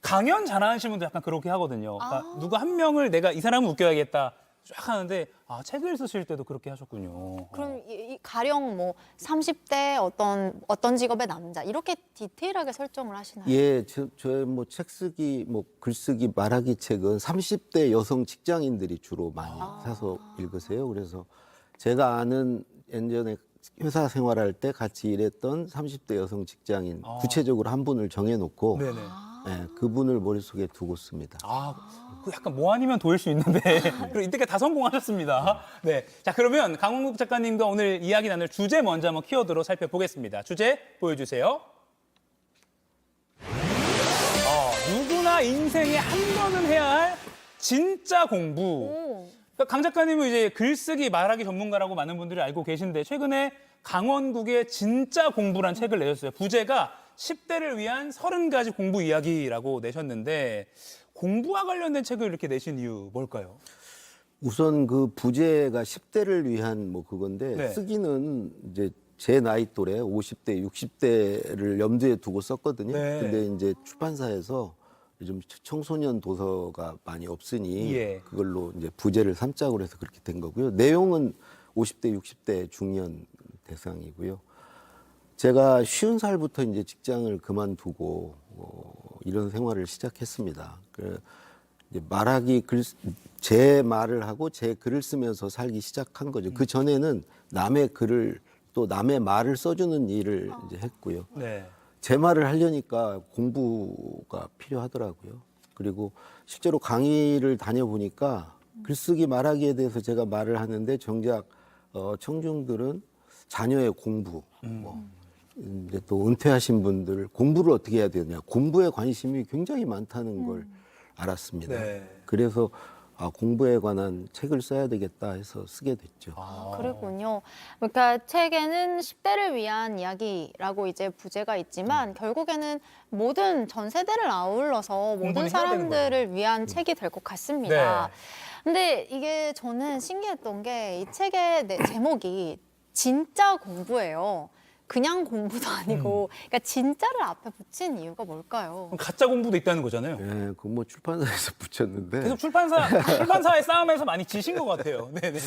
강연 잘하시는 분도 약간 그렇게 하거든요. 그러니까 누가 한 명을 내가 이 사람을 웃겨야겠다 쫙 하는데 책을 쓰실 때도 그렇게 하셨군요. 그럼 이 가령 뭐 30대 어떤 직업의 남자 이렇게 디테일하게 설정을 하시나요? 예, 저의 뭐 책 쓰기, 뭐 글쓰기, 말하기 책은 30대 여성 직장인들이 주로 많이 사서 읽으세요. 그래서 제가 아는 예전에 회사 생활할 때 같이 일했던 30대 여성 직장인 구체적으로 한 분을 정해놓고 네네. 예, 그분을 머릿속에 두고 씁니다. 그 약간 뭐 아니면 도일 수 있는데 그리고 이때까지 다 성공하셨습니다. 네, 자 그러면 강원국 작가님과 오늘 이야기 나눌 주제 먼저 한번 키워드로 살펴보겠습니다. 주제 보여주세요. 누구나 인생에 한 번은 해야 할 진짜 공부. 그러니까 강 작가님은 이제 글쓰기, 말하기 전문가라고 많은 분들이 알고 계신데 최근에 강원국의 진짜 공부란 책을 내셨어요. 부제가 10대를 위한 30가지 공부 이야기라고 내셨는데 공부와 관련된 책을 이렇게 내신 이유 뭘까요? 우선 그 부제가 10대를 위한 뭐 그건데 네. 쓰기는 이제 제 나이 또래 50대, 60대를 염두에 두고 썼거든요. 네. 근데 이제 출판사에서 요즘 청소년 도서가 많이 없으니 예. 그걸로 이제 부제를 3짝으로 해서 그렇게 된 거고요. 내용은 50대, 60대 중년 대상이고요. 제가 50살부터 이제 직장을 그만두고 이런 생활을 시작했습니다. 이제 말하기 제 말을 하고 제 글을 쓰면서 살기 시작한 거죠. 그 전에는 남의 글을 또 남의 말을 써주는 일을 이제 했고요. 네. 제 말을 하려니까 공부가 필요하더라고요. 그리고 실제로 강의를 다녀보니까 글쓰기 말하기에 대해서 제가 말을 하는데 정작 청중들은 자녀의 공부, 뭐 이제 또 은퇴하신 분들 공부를 어떻게 해야 되느냐, 공부에 관심이 굉장히 많다는 걸 알았습니다. 네. 그래서 공부에 관한 책을 써야 되겠다 해서 쓰게 됐죠. 그렇군요. 그러니까 책에는 10대를 위한 이야기라고 이제 부제가 있지만 결국에는 모든 전 세대를 아울러서 모든 공부는 해야 되는 사람들을 위한 책이 될 것 같습니다. 네. 근데 이게 저는 신기했던 게 이 책의 제목이 진짜 공부예요. 그냥 공부도 아니고, 그러니까 진짜를 앞에 붙인 이유가 뭘까요? 그럼 가짜 공부도 있다는 거잖아요. 예, 그 뭐 출판사에서 붙였는데 계속 출판사의 싸움에서 많이 지신 것 같아요. 네네네.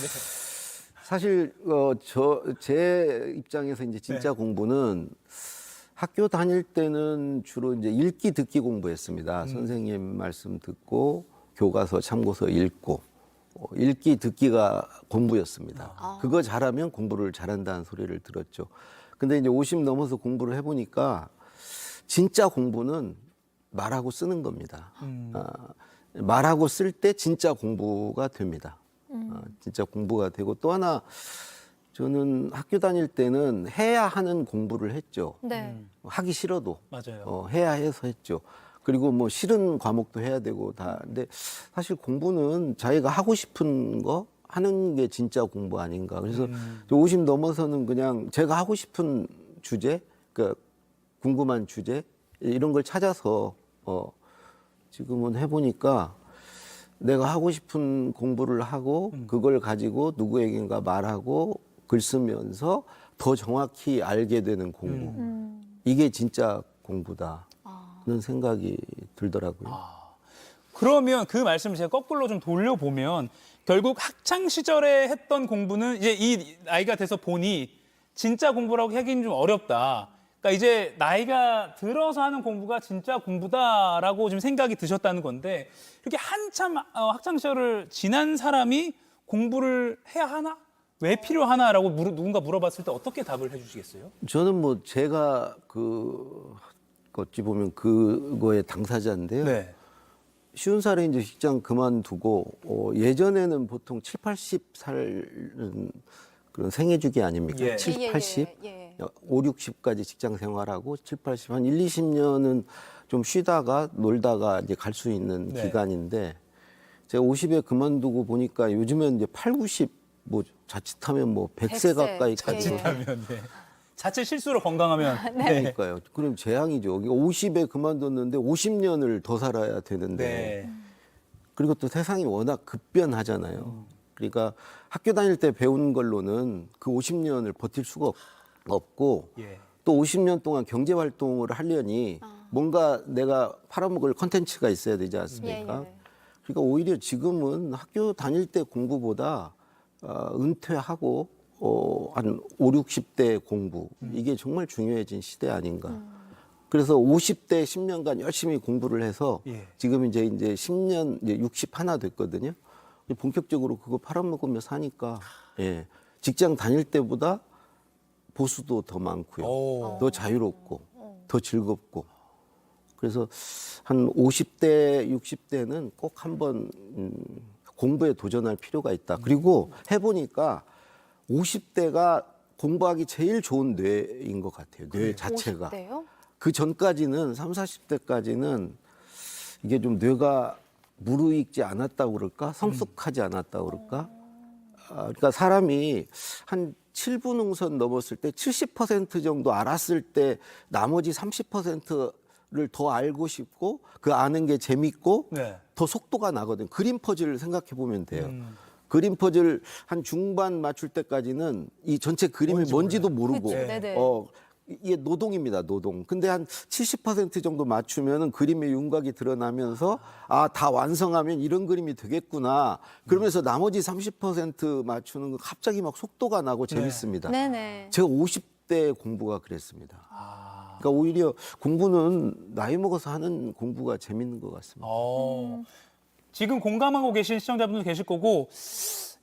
사실 제 입장에서 이제 진짜 공부는 학교 다닐 때는 주로 이제 읽기 듣기 공부했습니다. 선생님 말씀 듣고 교과서 참고서 읽고 읽기 듣기가 공부였습니다. 그거 잘하면 공부를 잘한다는 소리를 들었죠. 근데 이제 50 넘어서 공부를 해보니까 진짜 공부는 말하고 쓰는 겁니다. 말하고 쓸 때 진짜 공부가 됩니다. 진짜 공부가 되고 또 하나 저는 학교 다닐 때는 해야 하는 공부를 했죠. 네. 하기 싫어도 맞아요. 해야 해서 했죠. 그리고 뭐 싫은 과목도 해야 되고 다. 근데 사실 공부는 자기가 하고 싶은 거 하는 게 진짜 공부 아닌가. 그래서 50 넘어서는 그냥 제가 하고 싶은 주제, 그러니까 궁금한 주제 이런 걸 찾아서 지금은 해보니까 내가 하고 싶은 공부를 하고 그걸 가지고 누구에겐가 말하고 글 쓰면서 더 정확히 알게 되는 공부. 이게 진짜 공부다는 생각이 들더라고요. 그러면 그 말씀을 제가 거꾸로 좀 돌려보면 결국 학창 시절에 했던 공부는 이제 이 나이가 돼서 보니 진짜 공부라고 하기는 좀 어렵다. 그러니까 이제 나이가 들어서 하는 공부가 진짜 공부다라고 좀 생각이 드셨다는 건데 이렇게 한참 학창 시절을 지난 사람이 공부를 해야 하나? 왜 필요하나라고 누군가 물어봤을 때 어떻게 답을 해주시겠어요? 저는 뭐 제가 어찌 보면 그거의 당사자인데요. 네. 50살에 이제 직장 그만두고 예전에는 보통 7, 80살은 그런 생애주기 아닙니까? 예. 7, 80, 예. 5, 60까지 직장 생활하고 7, 80, 한 1, 20년은 좀 쉬다가 놀다가 이제 갈 수 있는 네. 기간인데 제가 50에 그만두고 보니까 요즘엔 이제 8, 90, 뭐 자칫하면 뭐 100세 100세. 가까이 자칫하면 네. 자칫 실수로 건강하면 네. 그러니까요. 그럼 재앙이죠. 50에 그만뒀는데 50년을 더 살아야 되는데 네. 그리고 또 세상이 워낙 급변하잖아요. 그러니까 학교 다닐 때 배운 걸로는 그 50년을 버틸 수가 없고 예. 또 50년 동안 경제 활동을 하려니 뭔가 내가 팔아먹을 컨텐츠가 있어야 되지 않습니까? 예. 그러니까 오히려 지금은 학교 다닐 때 공부보다 은퇴하고 한 5, 60대 공부 이게 정말 중요해진 시대 아닌가. 그래서 50대 10년간 열심히 공부를 해서 예. 지금 이제 10년 이제 60 하나 됐거든요. 본격적으로 그거 팔아먹으며 사니까 예. 직장 다닐 때보다 보수도 더 많고요. 오. 더 자유롭고 더 즐겁고. 그래서 한 50대, 60대는 꼭 한번 공부에 도전할 필요가 있다. 그리고 해보니까 50대가 공부하기 제일 좋은 뇌인 것 같아요. 뇌 자체가. 50대요? 그 전까지는 30, 40대까지는 이게 좀 뇌가 무르익지 않았다고 그럴까? 성숙하지 않았다고 그럴까? 그러니까 사람이 한 7분 응선 넘었을 때 70% 정도 알았을 때 나머지 30%를 더 알고 싶고 그 아는 게 재밌고 네. 더 속도가 나거든. 그림 퍼즐을 생각해 보면 돼요. 그림 퍼즐 한 중반 맞출 때까지는 이 전체 그림이 뭔지도 모르고 그쵸, 네네. 이게 노동입니다, 노동. 근데 한 70% 정도 맞추면은 그림의 윤곽이 드러나면서 다 완성하면 이런 그림이 되겠구나. 그러면서 나머지 30% 맞추는 건 갑자기 막 속도가 나고 재밌습니다. 네네. 제가 50대 공부가 그랬습니다. 그러니까 오히려 공부는 나이 먹어서 하는 공부가 재밌는 것 같습니다. 지금 공감하고 계신 시청자분들 계실 거고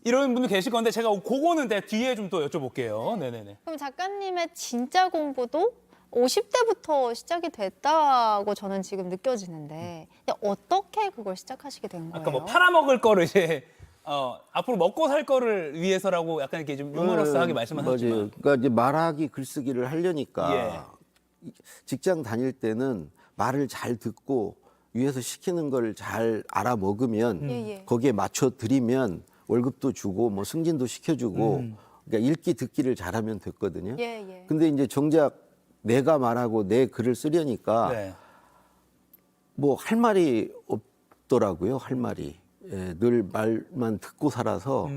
이런 분들 계실 건데 제가 그거는 뒤에 좀 또 여쭤볼게요. 네네네. 그럼 작가님의 진짜 공부도 50대부터 시작이 됐다고 저는 지금 느껴지는데 근데 어떻게 그걸 시작하시게 된 거예요? 아까 뭐 팔아먹을 거를 이제 앞으로 먹고 살 거를 위해서라고 약간 이렇게 좀 유머러스하게 말씀하셨지만 맞아요. 그러니까 이제 말하기 글쓰기를 하려니까 예. 직장 다닐 때는 말을 잘 듣고 위에서 시키는 걸 잘 알아먹으면 예, 예. 거기에 맞춰 드리면 월급도 주고 뭐 승진도 시켜주고 그러니까 읽기 듣기를 잘하면 됐거든요. 예, 예. 근데 이제 정작 내가 말하고 내 글을 쓰려니까 네. 뭐 할 말이 없더라고요. 할 말이. 예, 늘 말만 듣고 살아서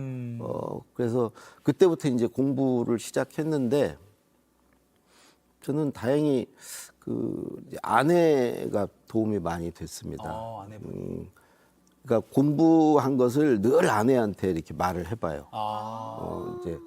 그래서 그때부터 이제 공부를 시작했는데 저는 다행히 그 이제 아내가 도움이 많이 됐습니다. 아내분. 그러니까 공부한 것을 늘 아내한테 이렇게 말을 해봐요. 이제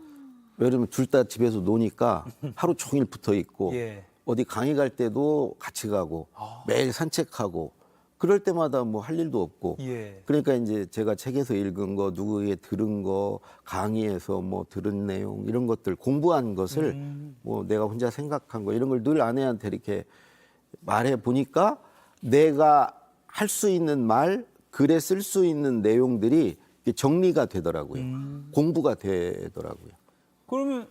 왜냐면 둘 다 집에서 노니까 하루 종일 붙어 있고 예. 어디 강의 갈 때도 같이 가고 매일 산책하고 그럴 때마다 뭐 할 일도 없고 예. 그러니까 이제 제가 책에서 읽은 거 누구에게 들은 거 강의에서 뭐 들은 내용 이런 것들 공부한 것을 뭐 내가 혼자 생각한 거 이런 걸 늘 아내한테 이렇게 말해 보니까 내가 할 수 있는 말 글에 쓸 수 있는 내용들이 이게 정리가 되더라고요. 공부가 되더라고요. 그러면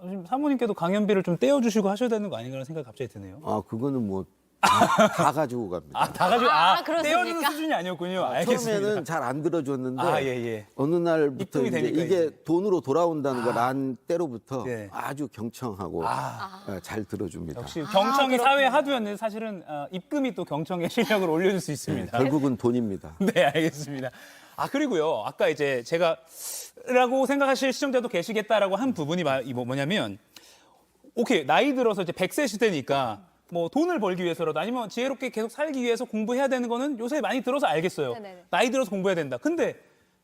지금 사모님께도 강연비를 좀 떼어주시고 하셔야 되는 거 아닌가라는 생각이 갑자기 드네요. 아 그거는 뭐 다 가지고 갑니다. 다 가지고 그렇습니까? 떼어주는 수준이 아니었군요. 알겠습니다. 처음에는 잘 안 들어줬는데 예. 어느 날부터 입금이 이제 되니까 이게 이제. 돈으로 돌아온다는 걸 안 때로부터 예. 아주 경청하고 잘 들어줍니다. 역시 경청이 사회 하두였는데 사실은 입금이 또 경청의 실력을 올려줄 수 있습니다. 결국은 돈입니다. 네, 알겠습니다. 그리고요. 아까 이제 제가 라고 생각하실 시청자도 계시겠다라고 한 부분이 뭐냐면 오케이, 나이 들어서 이제 100세 시대니까 뭐 돈을 벌기 위해서라도 아니면 지혜롭게 계속 살기 위해서 공부해야 되는 거는 요새 많이 들어서 알겠어요. 네네네. 나이 들어서 공부해야 된다. 근데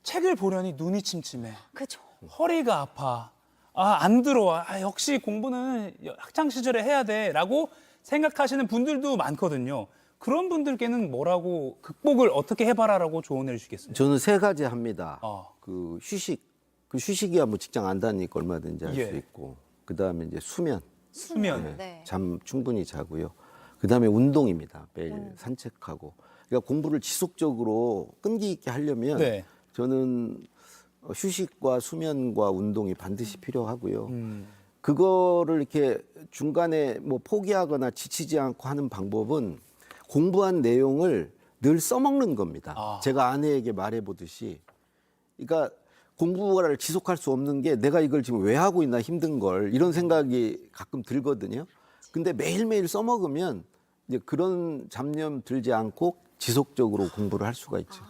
책을 보려니 눈이 침침해. 그죠. 허리가 아파. 안 들어와. 역시 공부는 학창 시절에 해야 돼라고 생각하시는 분들도 많거든요. 그런 분들께는 뭐라고 극복을 어떻게 해봐라라고 조언을 주시겠습니까? 저는 세 가지 합니다. 어. 그 휴식, 그 휴식이야 뭐 직장 안 다니니까 얼마든지 할 수 예. 있고 그 다음에 이제 수면, 수면. 네. 잠 충분히 자고요. 그 다음에 운동입니다. 매일 산책하고. 그러니까 공부를 지속적으로 끈기 있게 하려면 네. 저는 휴식과 수면과 운동이 반드시 필요하고요. 음. 그거를 이렇게 중간에 뭐 포기하거나 지치지 않고 하는 방법은 공부한 내용을 늘 써먹는 겁니다. 제가 아내에게 말해보듯이. 그러니까 공부를 지속할 수 없는 게 내가 이걸 지금 왜 하고 있나 힘든 걸 이런 생각이 가끔 들거든요. 근데 매일매일 써먹으면 이제 그런 잡념 들지 않고 지속적으로 공부를 할 수가 있죠.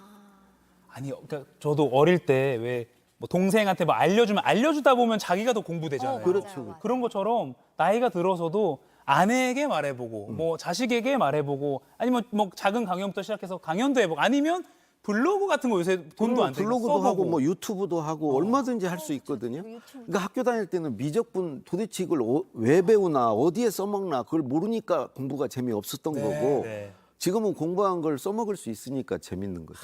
그러니까 저도 어릴 때 왜 뭐 동생한테 뭐 알려주면 알려주다 보면 자기가 더 공부되잖아요. 그렇죠. 맞아요. 그런 것처럼 나이가 들어서도 아내에게 말해보고 뭐 자식에게 말해보고 아니면 뭐 작은 강연부터 시작해서 강연도 해보고 아니면 블로그 같은 거 요새 돈도 안 되니까 블로그도 써보고. 하고 뭐 유튜브도 하고 얼마든지 할 수 있거든요. 그러니까 학교 다닐 때는 미적분 도대체 이걸 왜 배우나 어디에 써먹나 그걸 모르니까 공부가 재미없었던 거고 네. 지금은 공부한 걸 써먹을 수 있으니까 재밌는 거죠.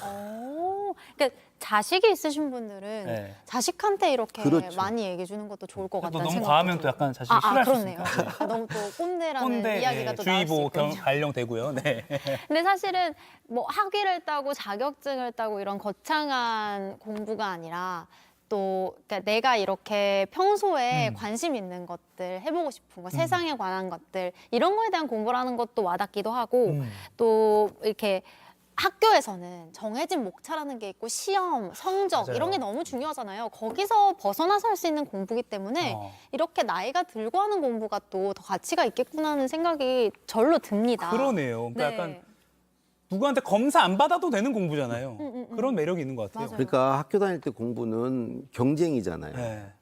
그러니까 자식이 있으신 분들은 네. 자식한테 이렇게 그렇죠. 많이 얘기해 주는 것도 좋을 것 또 같다는 너무 생각이 과하면 또 들어요. 약간 자식이 싫어할 수 그렇네요. 있으니까. 너무 또 꼰대라는 꼰대 이야기가 또 나올 수 주의보 있거든요. 발령되고요. 네. 근데 사실은 뭐 학위를 따고 자격증을 따고 이런 거창한 공부가 아니라 또 그러니까 내가 이렇게 평소에 관심 있는 것들 해보고 싶은 거 세상에 관한 것들 이런 거에 대한 공부를 하는 것도 와닿기도 하고 또 이렇게 학교에서는 정해진 목차라는 게 있고 시험, 성적 맞아요. 이런 게 너무 중요하잖아요. 거기서 벗어나서 할 수 있는 공부기 때문에 이렇게 나이가 들고 하는 공부가 또 더 가치가 있겠구나 하는 생각이 절로 듭니다. 그러네요. 그러니까 네. 약간 누구한테 검사 안 받아도 되는 공부잖아요. 그런 매력이 있는 것 같아요. 맞아요. 그러니까 학교 다닐 때 공부는 경쟁이잖아요. 네.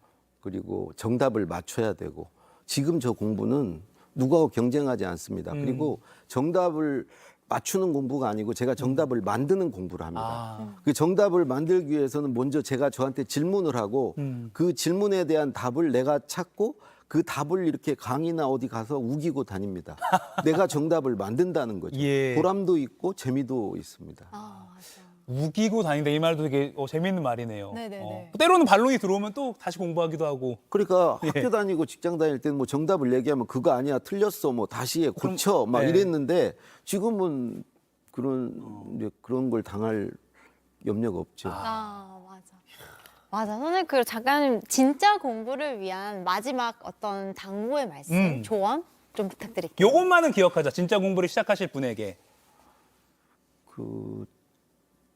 그리고 정답을 맞춰야 되고 지금 저 공부는 누구하고 경쟁하지 않습니다. 그리고 정답을 맞추는 공부가 아니고 제가 정답을 만드는 공부를 합니다. 그 정답을 만들기 위해서는 먼저 제가 저한테 질문을 하고 그 질문에 대한 답을 내가 찾고 그 답을 이렇게 강의나 어디 가서 우기고 다닙니다. 내가 정답을 만든다는 거죠. 예. 보람도 있고 재미도 있습니다. 맞아. 우기고 다닌다 이 말도 되게 재미있는 말이네요. 네네네. 때로는 반론이 들어오면 또 다시 공부하기도 하고. 그러니까 예. 학교 다니고 직장 다닐 때는 뭐 정답을 얘기하면 그거 아니야 틀렸어 뭐 다시 해 고쳐 막 네. 이랬는데 지금은 이제 그런 걸 당할 염려가 없죠. 맞아. 맞아. 선생님, 그 작가님 진짜 공부를 위한 마지막 어떤 당부의 말씀, 조언 좀 부탁드릴게요. 요것만은 기억하자. 진짜 공부를 시작하실 분에게.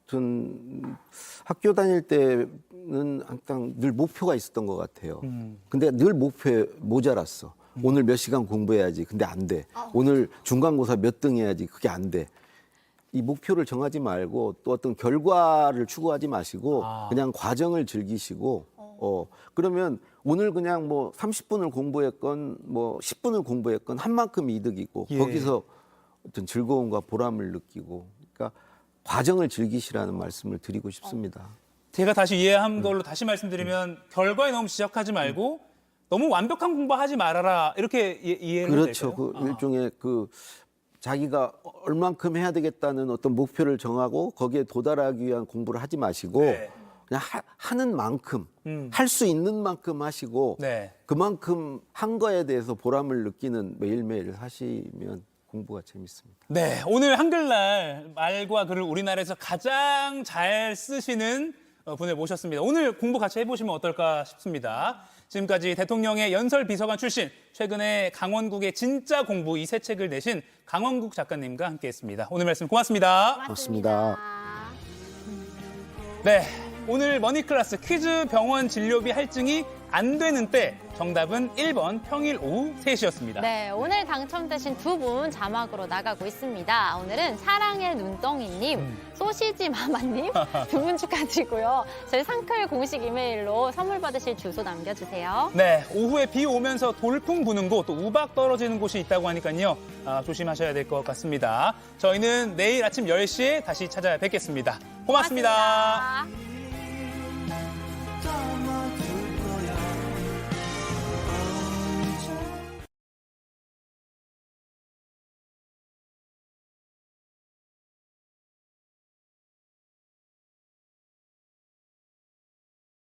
전 학교 다닐 때는 항상 늘 목표가 있었던 것 같아요. 근데 늘 목표에 모자랐어. 오늘 몇 시간 공부해야지. 근데 안 돼. 오늘 중간고사 몇 등 해야지. 그게 안 돼. 이 목표를 정하지 말고 또 어떤 결과를 추구하지 마시고 그냥 과정을 즐기시고 그러면 오늘 그냥 뭐 30분을 공부했건 뭐 10분을 공부했건 한 만큼 이득이고 예. 거기서 어떤 즐거움과 보람을 느끼고 그러니까 과정을 즐기시라는 말씀을 드리고 싶습니다. 제가 다시 이해한 걸로 다시 말씀드리면 결과에 너무 지적하지 말고 너무 완벽한 공부하지 말아라 이렇게 이해를 해도 그렇죠. 될까요? 그 일종의 그 자기가 얼만큼 해야 되겠다는 어떤 목표를 정하고 거기에 도달하기 위한 공부를 하지 마시고 네. 그냥 하는 만큼 할 수 있는 만큼 하시고 네. 그만큼 한 거에 대해서 보람을 느끼는 매일매일 하시면 공부가 재밌습니다. 네, 오늘 한글날 말과 글을 우리나라에서 가장 잘 쓰시는 분을 모셨습니다. 오늘 공부 같이 해보시면 어떨까 싶습니다. 지금까지 대통령의 연설 비서관 출신, 최근에 강원국의 진짜 공부 이 새 책을 내신 강원국 작가님과 함께했습니다. 오늘 말씀 고맙습니다. 고맙습니다. 네, 오늘 머니클래스 퀴즈 병원 진료비 할증이 안 되는 때 정답은 1번 평일 오후 3시였습니다. 네, 오늘 당첨되신 두 분 자막으로 나가고 있습니다. 오늘은 사랑의 눈덩이님, 소시지 마마님 두 분 축하드리고요. 저희 상클 공식 이메일로 선물 받으실 주소 남겨주세요. 네, 오후에 비 오면서 돌풍 부는 곳, 또 우박 떨어지는 곳이 있다고 하니까요. 조심하셔야 될 것 같습니다. 저희는 내일 아침 10시에 다시 찾아뵙겠습니다. 고맙습니다. 고맙습니다.